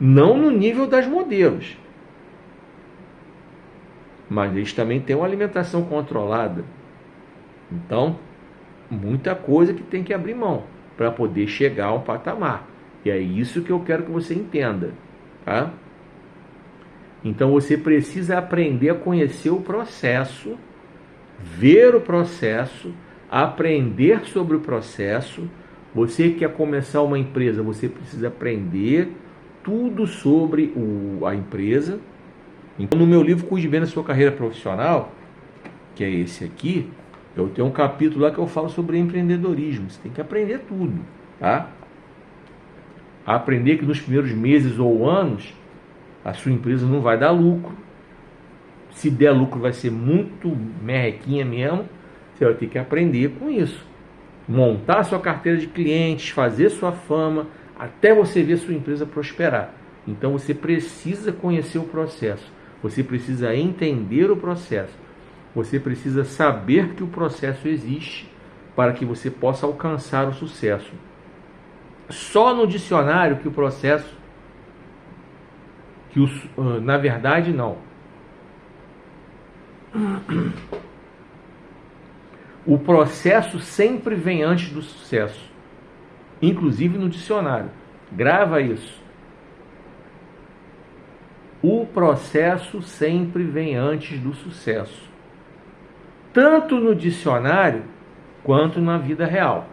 Não no nível das modelos, mas eles também têm uma alimentação controlada. Então, muita coisa que tem que abrir mão para poder chegar a um patamar. E é isso que eu quero que você entenda, tá? Então você precisa aprender a conhecer o processo, ver o processo, aprender sobre o processo. Você que quer começar uma empresa, você precisa aprender tudo sobre a empresa. Então, no meu livro Cuide Bem da Sua Carreira Profissional, que é esse aqui, eu tenho um capítulo lá que eu falo sobre empreendedorismo. Você tem que aprender tudo, tá? Aprender que nos primeiros meses ou anos a sua empresa não vai dar lucro. Se der lucro vai ser muito merrequinha mesmo. Você vai ter que aprender com isso. Montar sua carteira de clientes, fazer sua fama, até você ver sua empresa prosperar. Então você precisa conhecer o processo. Você precisa entender o processo. Você precisa saber que o processo existe para que você possa alcançar o sucesso. Só no dicionário que o processo, na verdade não. O processo sempre vem antes do sucesso, inclusive no dicionário. Grava isso. O processo sempre vem antes do sucesso, tanto no dicionário quanto na vida real.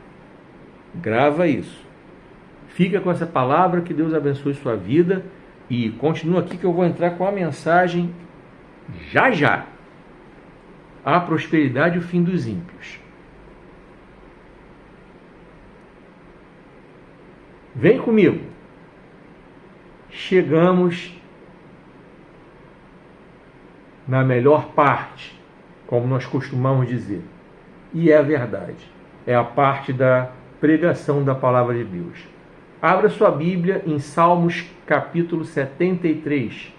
Grava isso. Fica com essa palavra, que Deus abençoe sua vida e continua aqui que eu vou entrar com a mensagem já já. A prosperidade e o fim dos ímpios. Vem comigo. Chegamos na melhor parte, como nós costumamos dizer. E é a verdade. É a parte da pregação da palavra de Deus. Abra sua Bíblia em Salmos capítulo 73.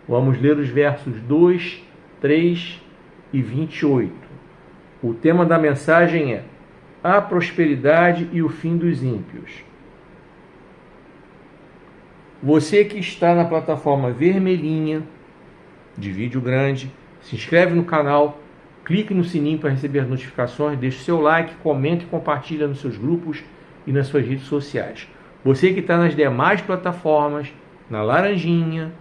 Vamos ler os versos 2, 3 e 28. O tema da mensagem é a prosperidade e o fim dos ímpios. Você que está na plataforma vermelhinha de vídeo grande, se inscreve no canal, clique no sininho para receber notificações, deixe seu like, comente e compartilha nos seus grupos e nas suas redes sociais. Você que está nas demais plataformas, na laranjinha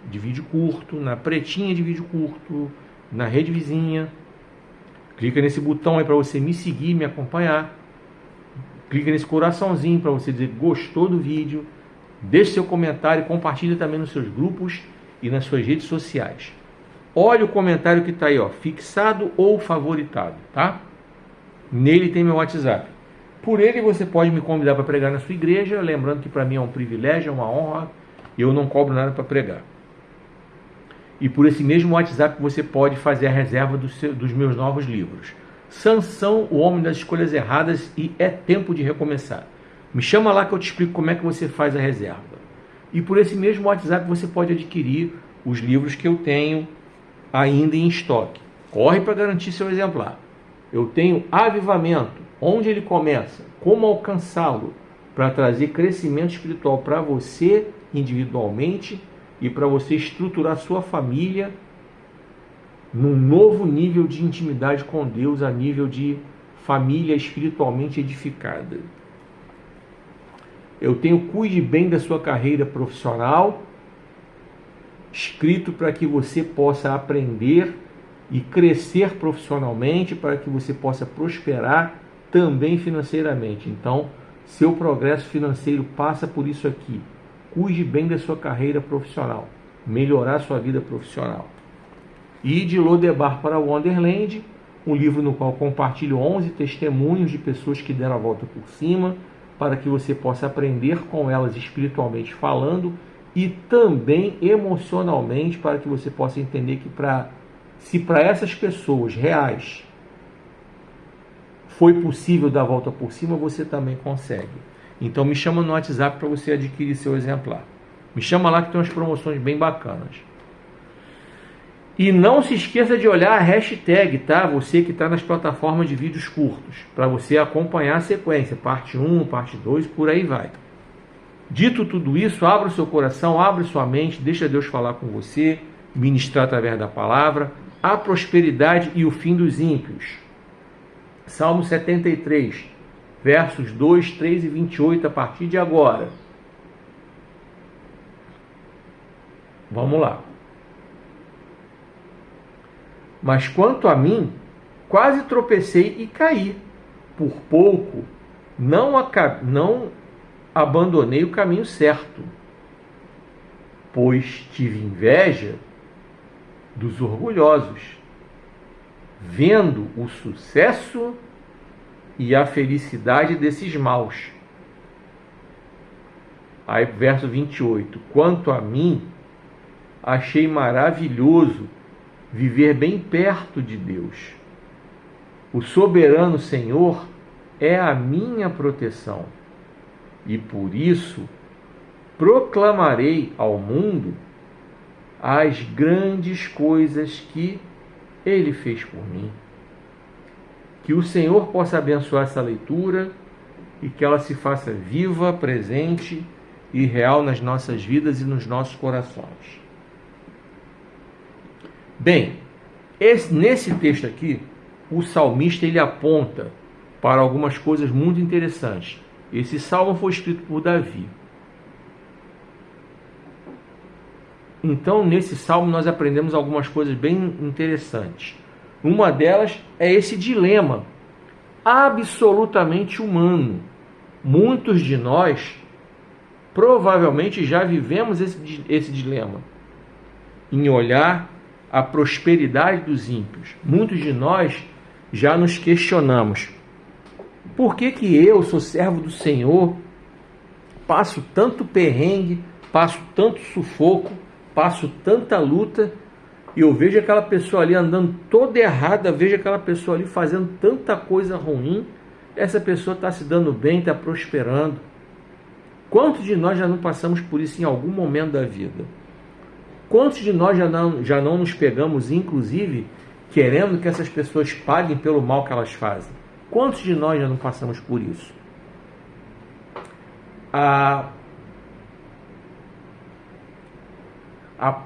de vídeo curto, na pretinha de vídeo curto, na rede vizinha, clica nesse botão aí para você me seguir, me acompanhar. Clica nesse coraçãozinho para você dizer que gostou do vídeo. Deixe seu comentário e compartilhe também nos seus grupos e nas suas redes sociais. Olha o comentário que está aí, ó, fixado ou favoritado, tá? Nele tem meu WhatsApp. Por ele você pode me convidar para pregar na sua igreja, lembrando que para mim é um privilégio, é uma honra, e eu não cobro nada para pregar. E por esse mesmo WhatsApp você pode fazer a reserva dos meus novos livros. Sansão, o homem das escolhas erradas e é tempo de recomeçar. Me chama lá que eu te explico como é que você faz a reserva. E por esse mesmo WhatsApp você pode adquirir os livros que eu tenho ainda em estoque. Corre para garantir seu exemplar. Eu tenho Avivamento, onde ele começa, como alcançá-lo, para trazer crescimento espiritual para você individualmente e para você estruturar sua família num novo nível de intimidade com Deus, a nível de família espiritualmente edificada. Eu tenho Cuide Bem da Sua Carreira Profissional, escrito para que você possa aprender e crescer profissionalmente, para que você possa prosperar também financeiramente. Então, seu progresso financeiro passa por isso aqui. Cuide bem da sua carreira profissional, melhorar sua vida profissional. E de Lodebar para Wonderland, um livro no qual compartilho 11 testemunhos de pessoas que deram a volta por cima, para que você possa aprender com elas espiritualmente falando e também emocionalmente, para que você possa entender que se para essas pessoas reais foi possível dar a volta por cima, você também consegue. Então me chama no WhatsApp para você adquirir seu exemplar. Me chama lá que tem umas promoções bem bacanas. E não se esqueça de olhar a hashtag, tá? Você que está nas plataformas de vídeos curtos, para você acompanhar a sequência, parte 1, parte 2, por aí vai. Dito tudo isso, abra o seu coração, abra sua mente, deixa Deus falar com você, ministrar através da palavra, a prosperidade e o fim dos ímpios. Salmo 73, versos 2, 3 e 28, a partir de agora. Vamos lá. Mas quanto a mim, quase tropecei e caí. Por pouco, não abandonei o caminho certo, pois tive inveja dos orgulhosos, vendo o sucesso e a felicidade desses maus. Aí, verso 28. Quanto a mim, achei maravilhoso viver bem perto de Deus. O soberano Senhor é a minha proteção, e por isso proclamarei ao mundo as grandes coisas que Ele fez por mim. Que o Senhor possa abençoar essa leitura e que ela se faça viva, presente e real nas nossas vidas e nos nossos corações. Bem, nesse texto aqui, o salmista ele aponta para algumas coisas muito interessantes. Esse salmo foi escrito por Davi. Então, nesse salmo, nós aprendemos algumas coisas bem interessantes. Uma delas é esse dilema absolutamente humano. Muitos de nós provavelmente já vivemos esse dilema em olhar a prosperidade dos ímpios. Muitos de nós já nos questionamos: por que eu sou servo do Senhor, passo tanto perrengue, passo tanto sufoco, passo tanta luta, e eu vejo aquela pessoa ali andando toda errada, vejo aquela pessoa ali fazendo tanta coisa ruim, essa pessoa está se dando bem, está prosperando. Quantos de nós já não passamos por isso em algum momento da vida? Quantos de nós já não nos pegamos, inclusive, querendo que essas pessoas paguem pelo mal que elas fazem? Quantos de nós já não passamos por isso? A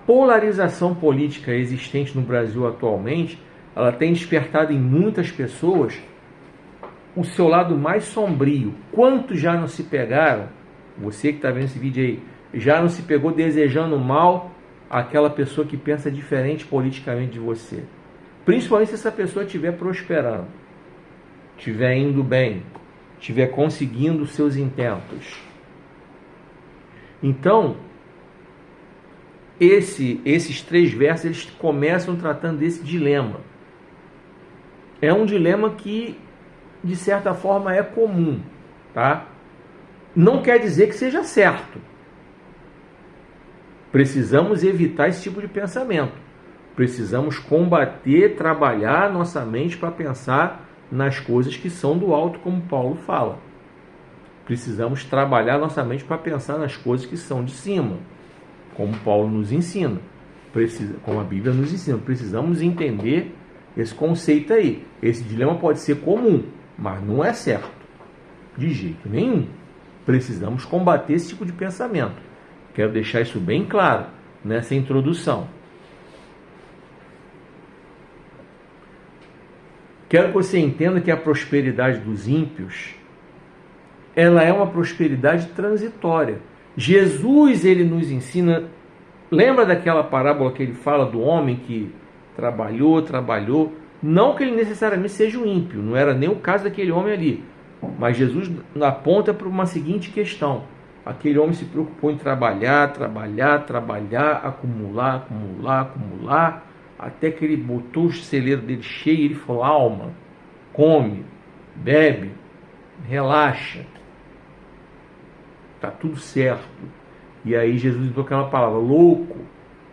polarização política existente no Brasil atualmente, ela tem despertado em muitas pessoas o seu lado mais sombrio. Quantos já não se pegaram, você que está vendo esse vídeo aí, já não se pegou desejando mal àquela pessoa que pensa diferente politicamente de você? Principalmente se essa pessoa estiver prosperando, estiver indo bem, estiver conseguindo os seus intentos. Então, esses 3 versos, eles começam tratando desse dilema. É um dilema que, de certa forma, é comum, tá? Não quer dizer que seja certo. Precisamos evitar esse tipo de pensamento. Precisamos combater, trabalhar nossa mente para pensar nas coisas que são do alto, como Paulo fala. Precisamos trabalhar nossa mente para pensar nas coisas que são de cima, como Paulo nos ensina, como a Bíblia nos ensina. Precisamos entender esse conceito aí. Esse dilema pode ser comum, mas não é certo, de jeito nenhum. Precisamos combater esse tipo de pensamento. Quero deixar isso bem claro nessa introdução. Quero que você entenda que a prosperidade dos ímpios, ela é uma prosperidade transitória. Jesus, ele nos ensina, lembra daquela parábola que ele fala do homem que trabalhou, não que ele necessariamente seja um ímpio, não era nem o caso daquele homem ali, mas Jesus aponta para uma seguinte questão: aquele homem se preocupou em trabalhar, acumular, até que ele botou o celeiro dele cheio e ele falou: alma, come, bebe, relaxa, está tudo certo. E aí Jesus usou aquela palavra: louco,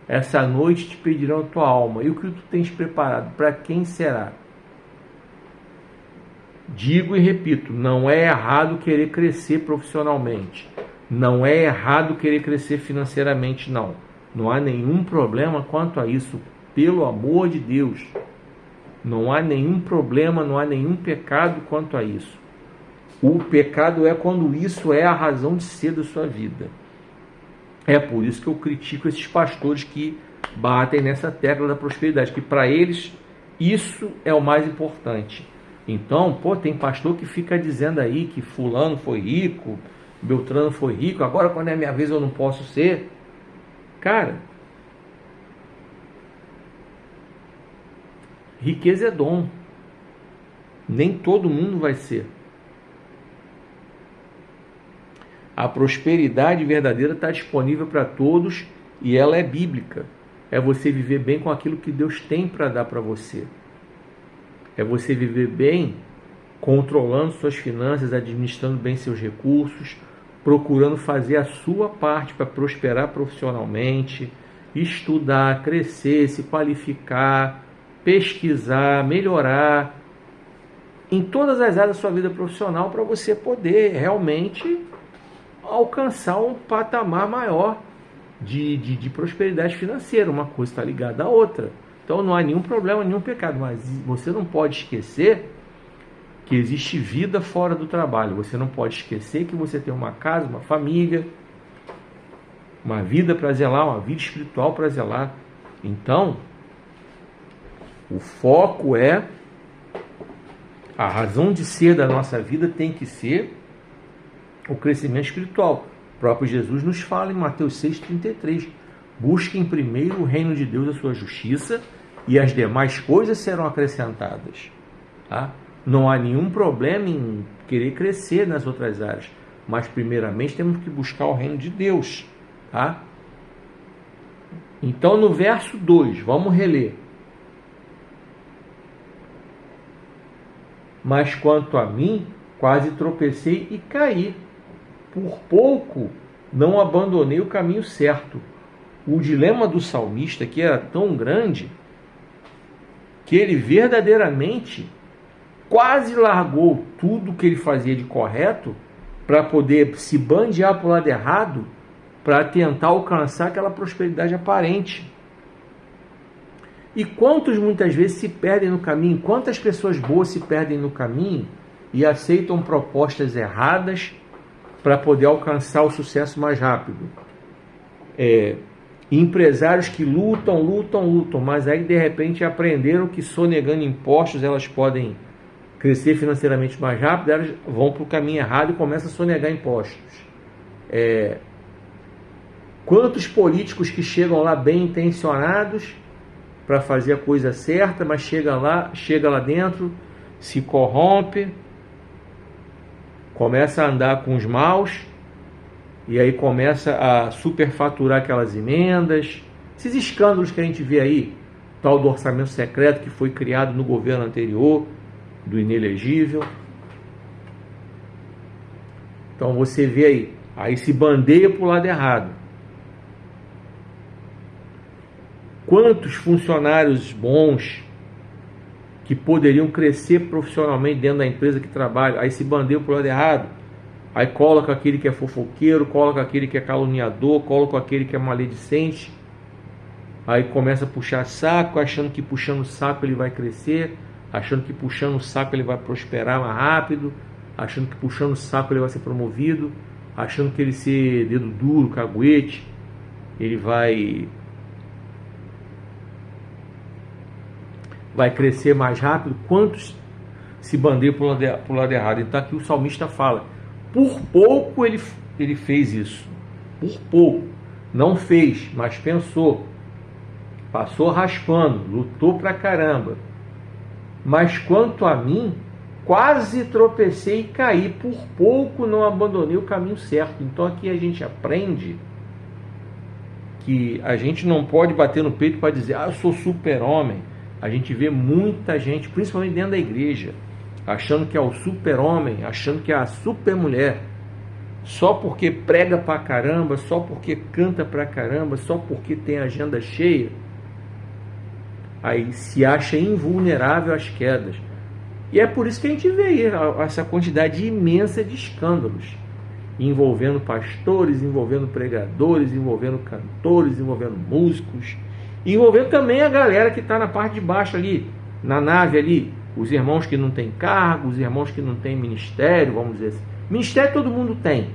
essa noite te pedirão a tua alma, e o que tu tens preparado, para quem será? Digo e repito, não é errado querer crescer profissionalmente, não é errado querer crescer financeiramente, não há nenhum problema quanto a isso, pelo amor de Deus, não há nenhum problema, não há nenhum pecado quanto a isso. O pecado é quando isso é a razão de ser da sua vida. É por isso que eu critico esses pastores que batem nessa tecla da prosperidade, que para eles isso é o mais importante. Então, tem pastor que fica dizendo aí que fulano foi rico, Beltrano foi rico, agora quando é minha vez eu não posso ser. Cara, riqueza é dom. Nem todo mundo vai ser. A prosperidade verdadeira está disponível para todos e ela é bíblica. É você viver bem com aquilo que Deus tem para dar para você. É você viver bem controlando suas finanças, administrando bem seus recursos, procurando fazer a sua parte para prosperar profissionalmente, estudar, crescer, se qualificar, pesquisar, melhorar em todas as áreas da sua vida profissional para você poder realmente alcançar um patamar maior de prosperidade financeira. Uma coisa está ligada à outra. Então não há nenhum problema, nenhum pecado, mas você não pode esquecer que existe vida fora do trabalho. Você não pode esquecer que você tem uma casa, uma família, uma vida para zelar, uma vida espiritual para zelar. Então, o foco é, a razão de ser da nossa vida tem que ser o crescimento espiritual. O próprio Jesus nos fala em Mateus 6,33: busquem primeiro o reino de Deus, a sua justiça, e as demais coisas serão acrescentadas. Tá? Não há nenhum problema em querer crescer nas outras áreas, mas primeiramente temos que buscar o reino de Deus. Tá? Então, no verso 2, vamos reler. Mas quanto a mim, quase tropecei e caí. Por pouco não abandonei o caminho certo. O dilema do salmista aqui era tão grande que ele verdadeiramente quase largou tudo que ele fazia de correto para poder se bandear para o lado errado, para tentar alcançar aquela prosperidade aparente. E quantos muitas vezes se perdem no caminho, quantas pessoas boas se perdem no caminho e aceitam propostas erradas para poder alcançar o sucesso mais rápido. Empresários que lutam, mas aí de repente aprenderam que sonegando impostos elas podem crescer financeiramente mais rápido, elas vão para o caminho errado e começam a sonegar impostos. Quantos políticos que chegam lá bem intencionados para fazer a coisa certa, mas chega lá dentro, se corrompe, começa a andar com os maus, e aí começa a superfaturar aquelas emendas, esses escândalos que a gente vê aí, tal do orçamento secreto que foi criado no governo anterior, do inelegível. Então você vê aí se bandeia para o lado errado. Quantos funcionários bons que poderiam crescer profissionalmente dentro da empresa que trabalha, aí se bandeia para o lado errado, aí coloca aquele que é fofoqueiro, coloca aquele que é caluniador, coloca aquele que é maledicente, aí começa a puxar saco, achando que puxando o saco ele vai crescer, achando que puxando o saco ele vai prosperar mais rápido, achando que puxando o saco ele vai ser promovido, achando que ele ser dedo duro, caguete, ele vai crescer mais rápido. Quantos se bandeiam para o lado errado? Então aqui o salmista fala, por pouco ele fez isso, por pouco, não fez, mas pensou, passou raspando, lutou pra caramba, mas quanto a mim, quase tropecei e caí, por pouco não abandonei o caminho certo. Então aqui a gente aprende que a gente não pode bater no peito para dizer, eu sou super-homem. A gente vê muita gente, principalmente dentro da igreja, achando que é o super-homem, achando que é a super-mulher, só porque prega pra caramba, só porque canta pra caramba, só porque tem agenda cheia, aí se acha invulnerável às quedas. E é por isso que a gente vê aí essa quantidade imensa de escândalos, envolvendo pastores, envolvendo pregadores, envolvendo cantores, envolvendo músicos, envolvendo também a galera que está na parte de baixo ali, na nave ali, Os irmãos que não têm cargo, os irmãos que não têm ministério, vamos dizer assim. Ministério todo mundo tem.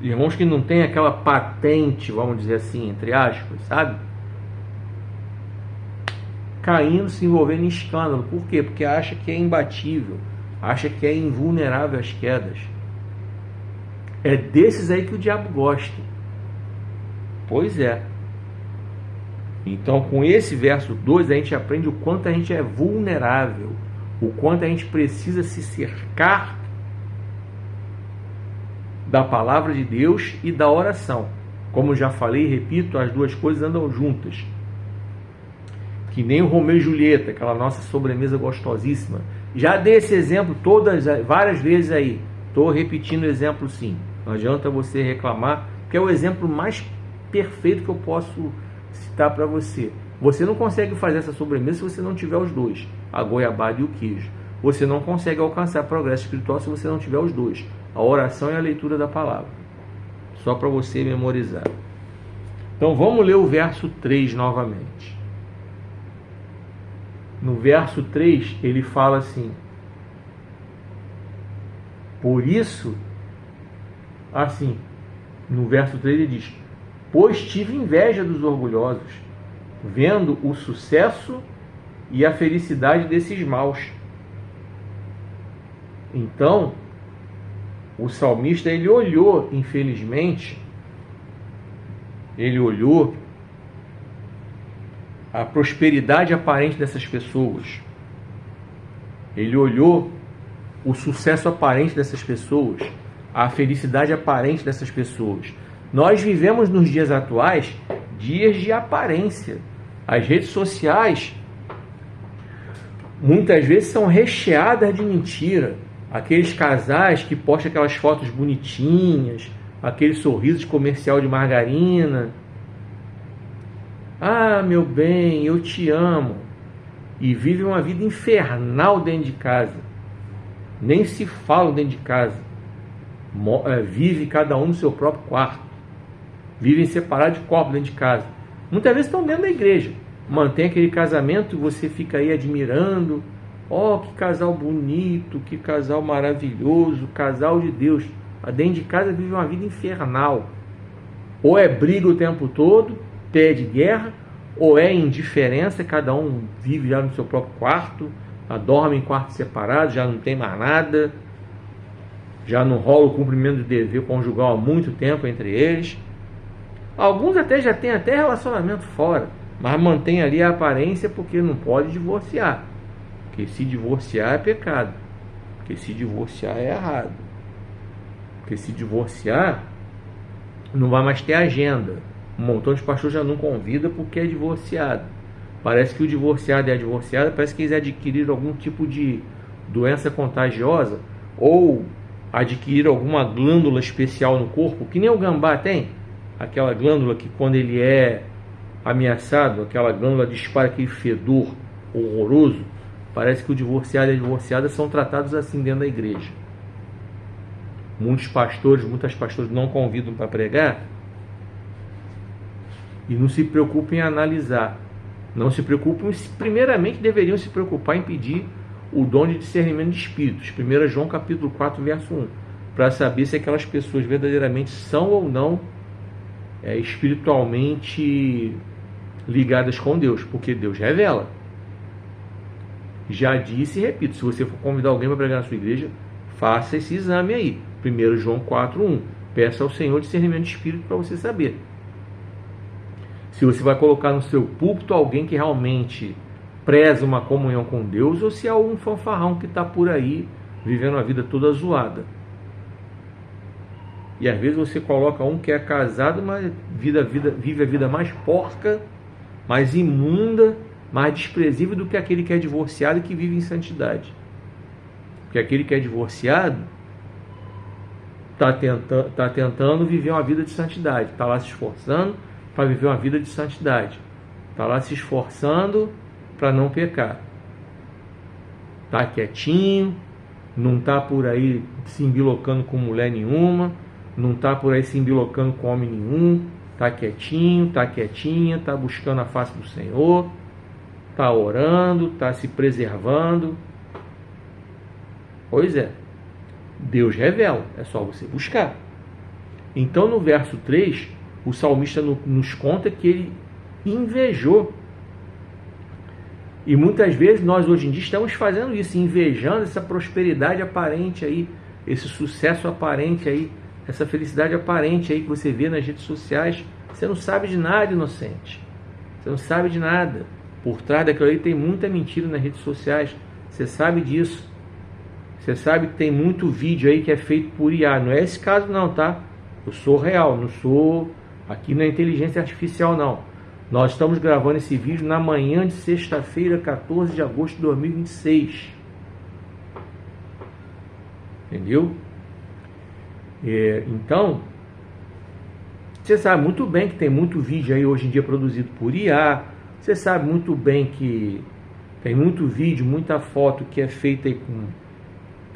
Irmãos que não têm aquela patente, vamos dizer assim, entre aspas, sabe? Caindo, se envolvendo em escândalo. Por quê? Porque acha que é imbatível, acha que é invulnerável às quedas. É desses aí que o diabo gosta. Pois é. Então, com esse verso 2, a gente aprende o quanto a gente é vulnerável, o quanto a gente precisa se cercar da palavra de Deus e da oração. Como já falei e repito, as duas coisas andam juntas. Que nem o Romeu e Julieta, aquela nossa sobremesa gostosíssima. Já dei esse exemplo várias vezes aí. Estou repetindo o exemplo sim. Não adianta você reclamar, que é o exemplo mais perfeito que eu posso citar para você. Você não consegue fazer essa sobremesa se você não tiver os dois, a goiabada e o queijo. Você não consegue alcançar progresso espiritual se você não tiver os dois, a oração e a leitura da palavra. Só para você memorizar. Então vamos ler o verso 3 novamente. No verso 3 ele fala assim: por isso, assim, no verso 3 ele diz: pois tive inveja dos orgulhosos, vendo o sucesso e a felicidade desses maus. Então, o salmista, ele olhou, infelizmente, ele olhou a prosperidade aparente dessas pessoas. Ele olhou o sucesso aparente dessas pessoas, a felicidade aparente dessas pessoas. Nós vivemos nos dias atuais dias de aparência. As redes sociais muitas vezes são recheadas de mentira. Aqueles casais que postam aquelas fotos bonitinhas, aquele sorriso de comercial de margarina. Ah, meu bem, eu te amo. E vivem uma vida infernal dentro de casa. Nem se falam dentro de casa. Vive cada um no seu próprio quarto. Vivem separados de corpo dentro de casa. Muitas vezes estão dentro da igreja. Mantém aquele casamento e você fica aí admirando. Oh, que casal bonito, que casal maravilhoso, casal de Deus. Dentro de casa vive uma vida infernal. Ou é briga o tempo todo, pede guerra, ou é indiferença, cada um vive já no seu próprio quarto, dorme em quartos separados, já não tem mais nada, já não rola o cumprimento do dever conjugal há muito tempo entre eles. Alguns até já têm até relacionamento fora, mas mantém ali a aparência porque não pode divorciar. Porque se divorciar é pecado. Porque se divorciar é errado. Porque se divorciar não vai mais ter agenda. Um montão de pastores já não convida porque é divorciado. Parece que o divorciado e a divorciada parece que eles adquiriram algum tipo de doença contagiosa ou adquiriram alguma glândula especial no corpo, que nem o gambá tem. Aquela glândula que quando ele é ameaçado, aquela glândula dispara aquele fedor horroroso. Parece que o divorciado e a divorciada são tratados assim dentro da igreja. Muitas pastoras não convidam para pregar e não se preocupam em analisar. Não se preocupam, primeiramente deveriam se preocupar em pedir o dom de discernimento de espíritos. 1 João capítulo 4, verso 1. Para saber se aquelas pessoas verdadeiramente são ou não espiritualmente ligadas com Deus. Porque Deus revela. Já disse e repito, se você for convidar alguém para pregar na sua igreja, faça esse exame aí. 1 João 4:1. Peça ao Senhor discernimento de espírito para você saber. Se você vai colocar no seu púlpito alguém que realmente preza uma comunhão com Deus, ou se é algum fanfarrão que está por aí vivendo a vida toda zoada. E às vezes você coloca um que é casado, mas vive a vida mais porca, mais imunda, mais desprezível do que aquele que é divorciado e que vive em santidade. Porque aquele que é divorciado está tentando viver uma vida de santidade, está lá se esforçando para viver uma vida de santidade, está lá se esforçando para não pecar, está quietinho, não está por aí se embilocando com mulher nenhuma, não está por aí se embilocando com homem nenhum, está quietinho, está quietinha, está buscando a face do Senhor. está orando, está se preservando. Pois é, Deus revela, é só você buscar. Então no verso 3, o salmista nos conta que ele invejou. E muitas vezes nós hoje em dia estamos fazendo isso, invejando essa prosperidade aparente aí, esse sucesso aparente aí, essa felicidade aparente aí que você vê nas redes sociais. Você não sabe de nada, inocente. Você não sabe de nada. Por trás daquilo aí tem muita mentira nas redes sociais. Você sabe disso. Você sabe que tem muito vídeo aí que é feito por IA. Não é esse caso não, tá? Eu sou real, não sou... Aqui não é inteligência artificial não. Nós estamos gravando esse vídeo na manhã de sexta-feira, 14 de agosto de 2026. Entendeu? Então, você sabe muito bem que tem muito vídeo aí hoje em dia produzido por IA. Você sabe muito bem que tem muito vídeo, muita foto que é feita aí com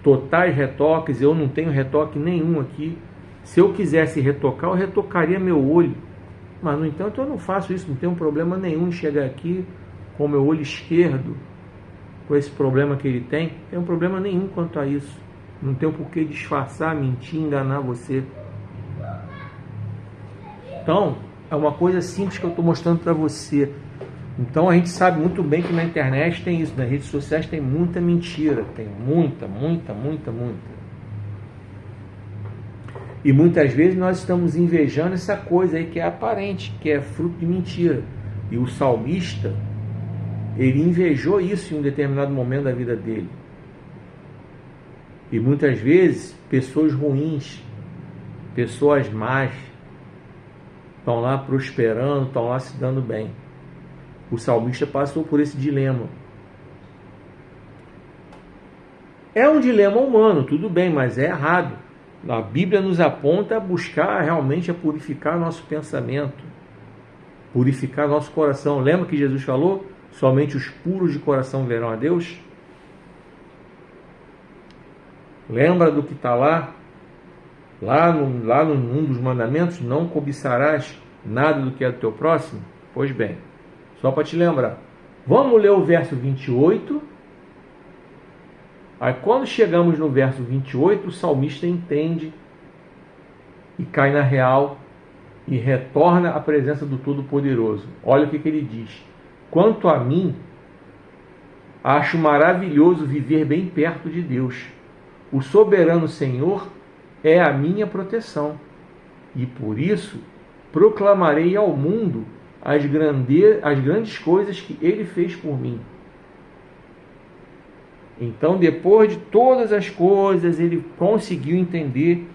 totais retoques. Eu não tenho retoque nenhum aqui. Se eu quisesse retocar, eu retocaria meu olho. Mas, no entanto, eu não faço isso. Não tenho problema nenhum em chegar aqui com o meu olho esquerdo, com esse problema que ele tem. Não tenho problema nenhum quanto a isso. Não tenho por que disfarçar, mentir, enganar você. Então, é uma coisa simples que eu estou mostrando para você. Então, a gente sabe muito bem que na internet tem isso. Nas redes sociais tem muita mentira. Tem muita. E muitas vezes nós estamos invejando essa coisa aí que é aparente, que é fruto de mentira. E o salmista, ele invejou isso em um determinado momento da vida dele. E muitas vezes, pessoas ruins, pessoas más, estão lá prosperando, estão lá se dando bem. O salmista passou por esse dilema. É um dilema humano, tudo bem, mas é errado. A Bíblia nos aponta a buscar realmente a purificar nosso pensamento, purificar nosso coração. Lembra que Jesus falou? Somente os puros de coração verão a Deus? Lembra do que está lá num dos mandamentos? Não cobiçarás nada do que é do teu próximo? Pois bem, só para te lembrar. Vamos ler o verso 28. Aí quando chegamos no verso 28, o salmista entende e cai na real e retorna à presença do Todo-Poderoso. Olha o que ele diz. Quanto a mim, acho maravilhoso viver bem perto de Deus. O soberano Senhor é a minha proteção. E por isso proclamarei ao mundo as grandes coisas que ele fez por mim. Então, depois de todas as coisas, ele conseguiu entender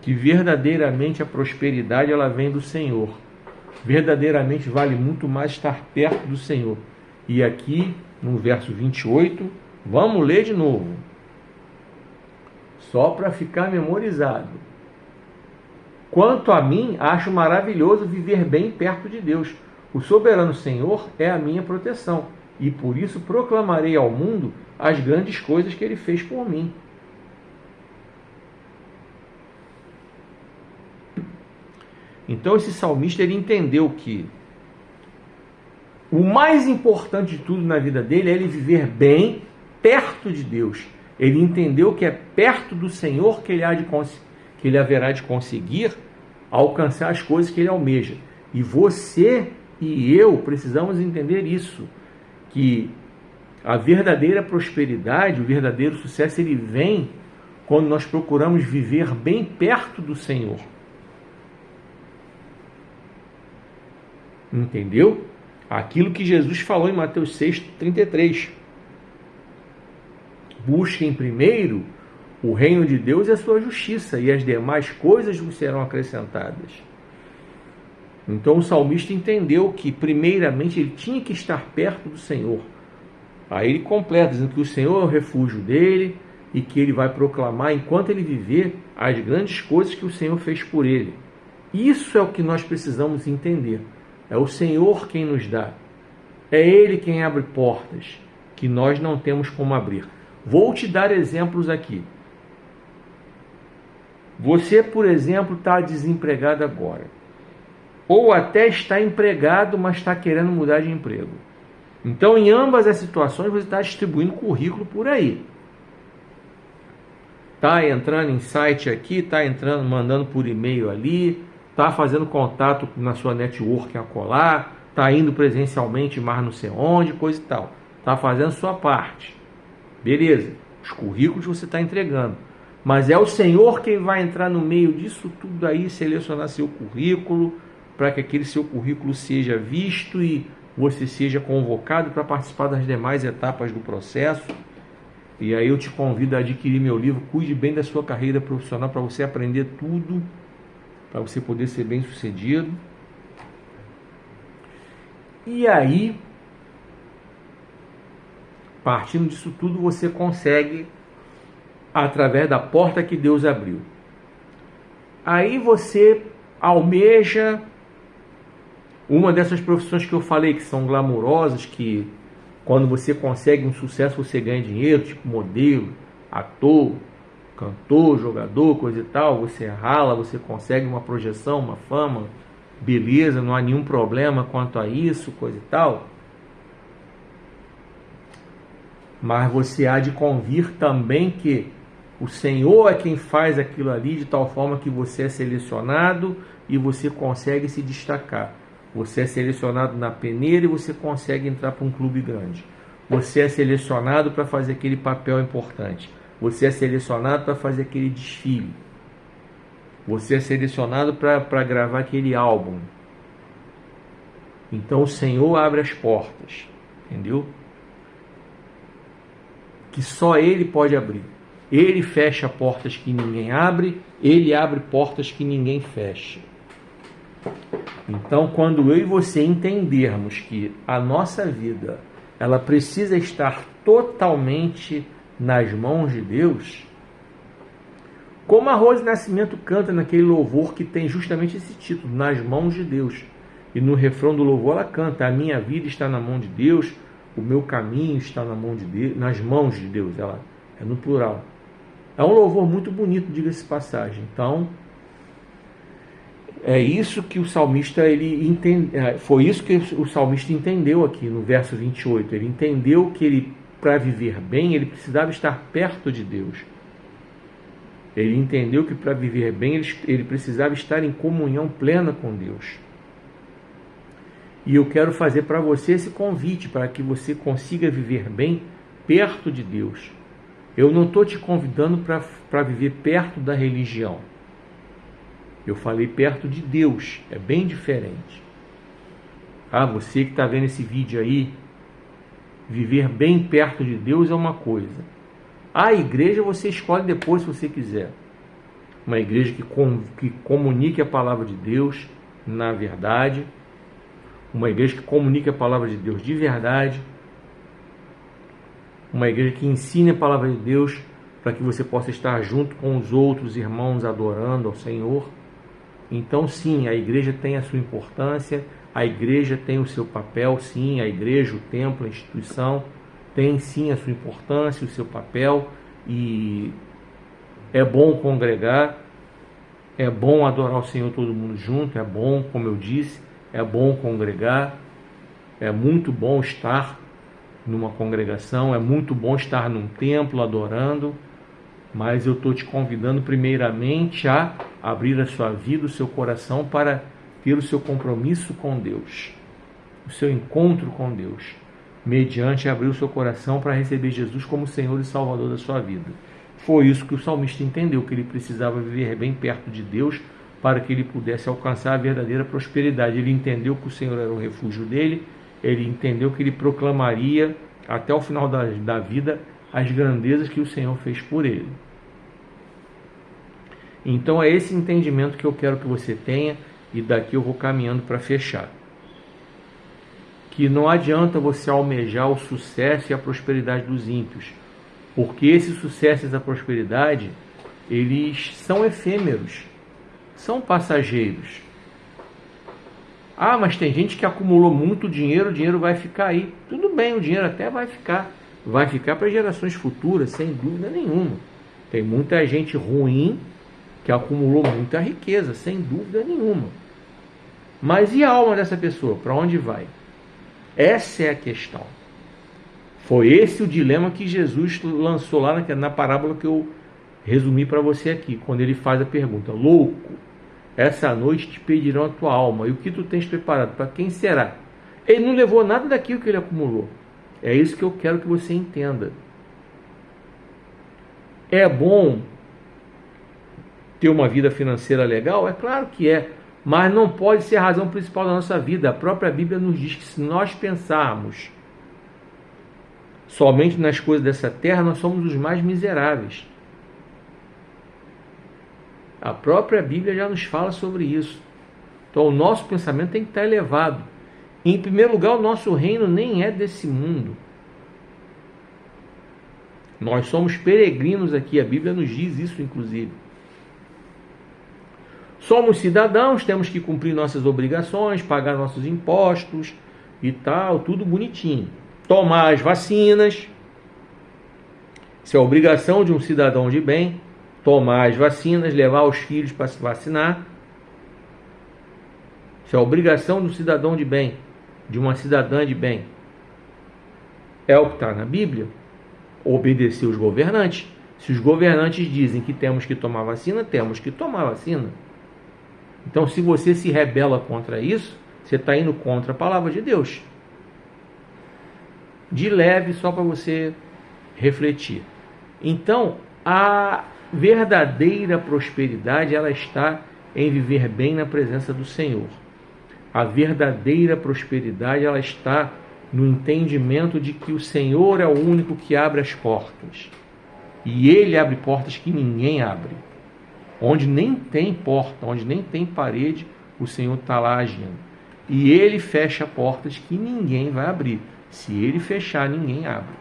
que verdadeiramente a prosperidade ela vem do Senhor. Verdadeiramente vale muito mais estar perto do Senhor. E aqui, no verso 28, vamos ler de novo. Só para ficar memorizado. Quanto a mim, acho maravilhoso viver bem perto de Deus. O soberano Senhor é a minha proteção. E por isso proclamarei ao mundo as grandes coisas que ele fez por mim. Então esse salmista ele entendeu que o mais importante de tudo na vida dele é ele viver bem perto de Deus. Ele entendeu que é perto do Senhor que ele haverá de conseguir alcançar as coisas que ele almeja. E você e eu precisamos entender isso, que a verdadeira prosperidade, o verdadeiro sucesso, ele vem quando nós procuramos viver bem perto do Senhor. Entendeu? Aquilo que Jesus falou em Mateus 6:33. Busquem primeiro o reino de Deus e a sua justiça, e as demais coisas vos serão acrescentadas. Então o salmista entendeu que primeiramente ele tinha que estar perto do Senhor. Aí ele completa, dizendo que o Senhor é o refúgio dele e que ele vai proclamar, enquanto ele viver, as grandes coisas que o Senhor fez por ele. Isso é o que nós precisamos entender. É o Senhor quem nos dá. É Ele quem abre portas que nós não temos como abrir. Vou te dar exemplos aqui. Você, por exemplo, está desempregado agora. Ou até está empregado, mas está querendo mudar de emprego. Então, em ambas as situações, você está distribuindo currículo por aí. Está entrando em site aqui, está entrando, mandando por e-mail ali, está fazendo contato na sua network acolá, está indo presencialmente, mas não sei onde, coisa e tal. Está fazendo sua parte. Beleza, os currículos você está entregando. Mas é o Senhor quem vai entrar no meio disso tudo aí, selecionar seu currículo, para que aquele seu currículo seja visto e você seja convocado para participar das demais etapas do processo. E aí eu te convido a adquirir meu livro, Cuide Bem da Sua Carreira Profissional, para você aprender tudo, para você poder ser bem sucedido. E aí, partindo disso tudo, você consegue através da porta que Deus abriu. Aí você almeja uma dessas profissões que eu falei, que são glamourosas, que quando você consegue um sucesso você ganha dinheiro, tipo modelo, ator, cantor, jogador, coisa e tal, você rala, você consegue uma projeção, uma fama, beleza, não há nenhum problema quanto a isso, coisa e tal. Mas você há de convir também que o Senhor é quem faz aquilo ali de tal forma que você é selecionado e você consegue se destacar. Você é selecionado na peneira e você consegue entrar para um clube grande. Você é selecionado para fazer aquele papel importante. Você é selecionado para fazer aquele desfile. Você é selecionado para gravar aquele álbum. Então o Senhor abre as portas, entendeu? Que só Ele pode abrir. Ele fecha portas que ninguém abre, Ele abre portas que ninguém fecha. Então, quando eu e você entendermos que a nossa vida, ela precisa estar totalmente nas mãos de Deus, como a Rose Nascimento canta naquele louvor que tem justamente esse título, Nas Mãos de Deus. E no refrão do louvor ela canta, a minha vida está na mão de Deus, o meu caminho está na mão de Deus, nas mãos de Deus, ela é no plural. É um louvor muito bonito, diga-se passagem. Então, é isso que o salmista foi isso que o salmista entendeu aqui no verso 28. Ele entendeu que ele, para viver bem, ele precisava estar perto de Deus. Ele entendeu que para viver bem, ele precisava estar em comunhão plena com Deus. E eu quero fazer para você esse convite, para que você consiga viver bem perto de Deus. Eu não estou te convidando para viver perto da religião. Eu falei perto de Deus, é bem diferente. Ah, você que está vendo esse vídeo aí, viver bem perto de Deus é uma coisa. A igreja você escolhe depois se você quiser. Uma igreja que comunique a palavra de Deus na verdade. Uma igreja que comunique a palavra de Deus de verdade. Uma igreja que ensine a palavra de Deus para que você possa estar junto com os outros irmãos adorando ao Senhor. Então sim, a igreja tem a sua importância, a igreja tem o seu papel, sim, a igreja, o templo, a instituição tem sim a sua importância, o seu papel, e é bom congregar, é bom adorar o Senhor todo mundo junto, é bom, como eu disse, é bom congregar, é muito bom estar numa congregação, é muito bom estar num templo adorando, mas eu estou te convidando primeiramente a abrir a sua vida, o seu coração, para ter o seu compromisso com Deus, o seu encontro com Deus, mediante abrir o seu coração para receber Jesus como Senhor e Salvador da sua vida. Foi isso que o salmista entendeu, que ele precisava viver bem perto de Deus para que ele pudesse alcançar a verdadeira prosperidade. Ele entendeu que o Senhor era o refúgio dele, ele entendeu que ele proclamaria até o final da vida as grandezas que o Senhor fez por ele. Então é esse entendimento que eu quero que você tenha, e daqui eu vou caminhando para fechar. Que não adianta você almejar o sucesso e a prosperidade dos ímpios, porque esse sucesso e essa prosperidade, eles são efêmeros, são passageiros. Ah, mas tem gente que acumulou muito dinheiro, o dinheiro vai ficar aí. Tudo bem, o dinheiro até vai ficar para gerações futuras, sem dúvida nenhuma. Tem muita gente ruim que acumulou muita riqueza, sem dúvida nenhuma. Mas e a alma dessa pessoa? Para onde vai? Essa é a questão. Foi esse o dilema que Jesus lançou lá na parábola que eu resumi para você aqui, quando ele faz a pergunta: louco, essa noite te pedirão a tua alma, e o que tu tens preparado, para quem será? Ele não levou nada daquilo que ele acumulou. É isso que eu quero que você entenda. É bom ter uma vida financeira legal? É claro que é, mas não pode ser a razão principal da nossa vida. A própria Bíblia nos diz que se nós pensarmos somente nas coisas dessa terra, nós somos os mais miseráveis. A própria Bíblia já nos fala sobre isso. Então o nosso pensamento tem que estar elevado. Em primeiro lugar, o nosso reino nem é desse mundo. Nós somos peregrinos aqui, a Bíblia nos diz isso, inclusive. Somos cidadãos, temos que cumprir nossas obrigações, pagar nossos impostos e tal, tudo bonitinho. Tomar as vacinas. Isso é a obrigação de um cidadão de bem. Tomar as vacinas, levar os filhos para se vacinar. Isso é a obrigação do cidadão de bem, de uma cidadã de bem. É o que está na Bíblia. Obedecer os governantes. Se os governantes dizem que temos que tomar vacina, temos que tomar vacina. Então, se você se rebela contra isso, você está indo contra a palavra de Deus. De leve, só para você refletir. Então, a verdadeira prosperidade, ela está em viver bem na presença do Senhor. A verdadeira prosperidade, ela está no entendimento de que o Senhor é o único que abre as portas. E Ele abre portas que ninguém abre. Onde nem tem porta, onde nem tem parede, o Senhor está lá agindo. E Ele fecha portas que ninguém vai abrir. Se Ele fechar, ninguém abre.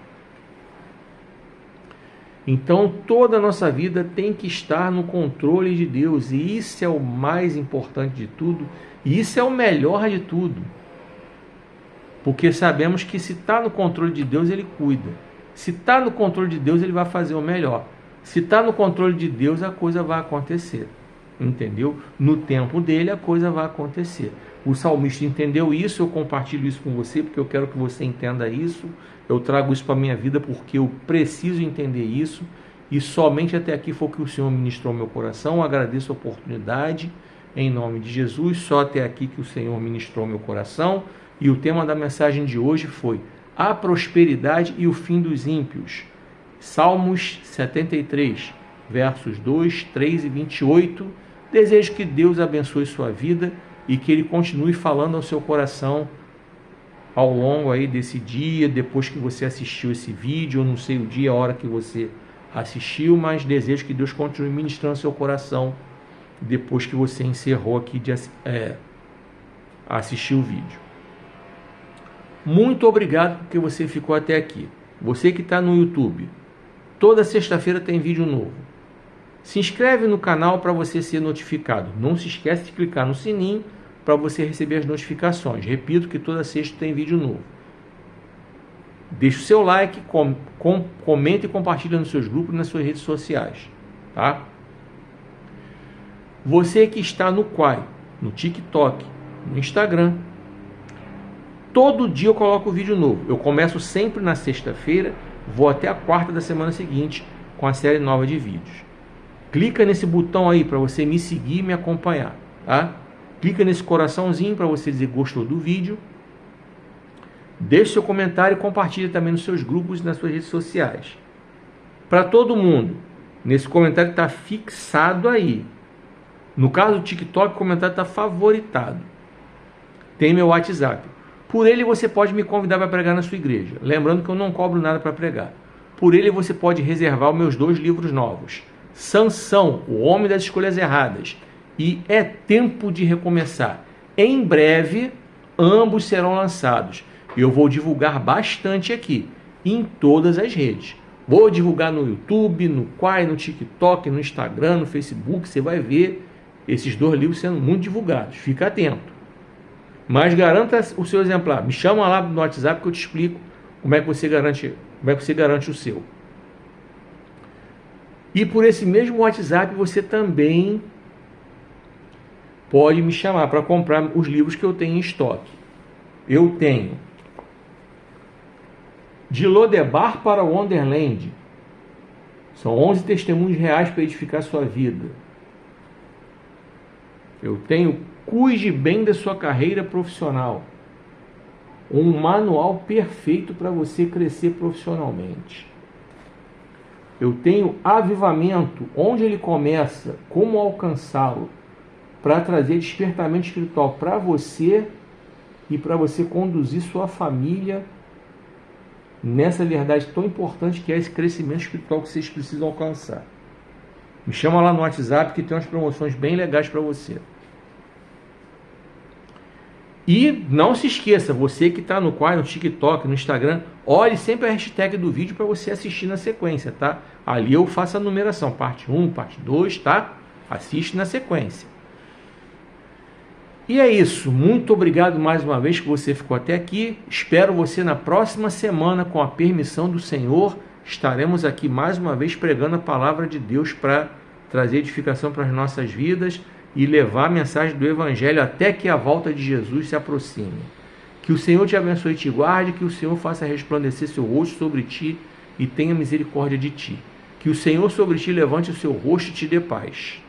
Então toda a nossa vida tem que estar no controle de Deus. E isso é o mais importante de tudo. E isso é o melhor de tudo. Porque sabemos que se está no controle de Deus, Ele cuida. Se está no controle de Deus, Ele vai fazer o melhor. Se está no controle de Deus, a coisa vai acontecer. Entendeu? No tempo dele, a coisa vai acontecer. O salmista entendeu isso, eu compartilho isso com você, porque eu quero que você entenda isso. Eu trago isso para a minha vida, porque eu preciso entender isso. E somente até aqui foi o que o Senhor ministrou ao meu coração. Eu agradeço a oportunidade, em nome de Jesus. Só até aqui que o Senhor ministrou ao meu coração. E o tema da mensagem de hoje foi a prosperidade e o fim dos ímpios. Salmos 73, versos 2, 3 e 28. Desejo que Deus abençoe sua vida e que Ele continue falando ao seu coração ao longo aí desse dia, depois que você assistiu esse vídeo. Eu não sei o dia, a hora que você assistiu, mas desejo que Deus continue ministrando ao seu coração depois que você encerrou aqui de assistir o vídeo. Muito obrigado porque você ficou até aqui. Você que está no YouTube, toda sexta-feira tem vídeo novo. Se inscreve no canal para você ser notificado. Não se esquece de clicar no sininho para você receber as notificações. Repito que toda sexta tem vídeo novo. Deixe o seu like, comente e compartilhe nos seus grupos e nas suas redes sociais. Tá? Você que está no Quai, no TikTok, no Instagram, todo dia eu coloco vídeo novo. Eu começo sempre na sexta-feira, vou até a quarta da semana seguinte com a série nova de vídeos. Clica nesse botão aí para você me seguir e me acompanhar, tá? Clica nesse coraçãozinho para você dizer que gostou do vídeo. Deixe seu comentário e compartilhe também nos seus grupos e nas suas redes sociais. Para todo mundo, nesse comentário está fixado aí. No caso do TikTok, o comentário está favoritado. Tem meu WhatsApp. Por ele você pode me convidar para pregar na sua igreja. Lembrando que eu não cobro nada para pregar. Por ele você pode reservar os meus 2 livros novos. Sansão, o homem das escolhas erradas, e É Tempo de Recomeçar. Em breve, ambos serão lançados. Eu vou divulgar bastante aqui, em todas as redes. Vou divulgar no YouTube, no Quai, no TikTok, no Instagram, no Facebook. Você vai ver esses 2 livros sendo muito divulgados. Fica atento. Mas garanta o seu exemplar. Me chama lá no WhatsApp que eu te explico como é que você garante o seu. E por esse mesmo WhatsApp você também pode me chamar para comprar os livros que eu tenho em estoque. Eu tenho De Lodebar para Wonderland. São 11 testemunhos reais para edificar sua vida. Eu tenho Cuide Bem da Sua Carreira Profissional. Um manual perfeito para você crescer profissionalmente. Eu tenho Avivamento, onde ele começa, como alcançá-lo, para trazer despertamento espiritual para você e para você conduzir sua família nessa verdade tão importante que é esse crescimento espiritual que vocês precisam alcançar. Me chama lá no WhatsApp que tem umas promoções bem legais para você. E não se esqueça, você que está no quadro, no TikTok, no Instagram, olhe sempre a hashtag do vídeo para você assistir na sequência, tá? Ali eu faço a numeração, parte 1, parte 2, tá? Assiste na sequência. E é isso, muito obrigado mais uma vez que você ficou até aqui. Espero você na próxima semana, com a permissão do Senhor. Estaremos aqui mais uma vez pregando a palavra de Deus para trazer edificação para as nossas vidas e levar a mensagem do Evangelho até que a volta de Jesus se aproxime. Que o Senhor te abençoe e te guarde, que o Senhor faça resplandecer seu rosto sobre ti e tenha misericórdia de ti. Que o Senhor sobre ti levante o seu rosto e te dê paz.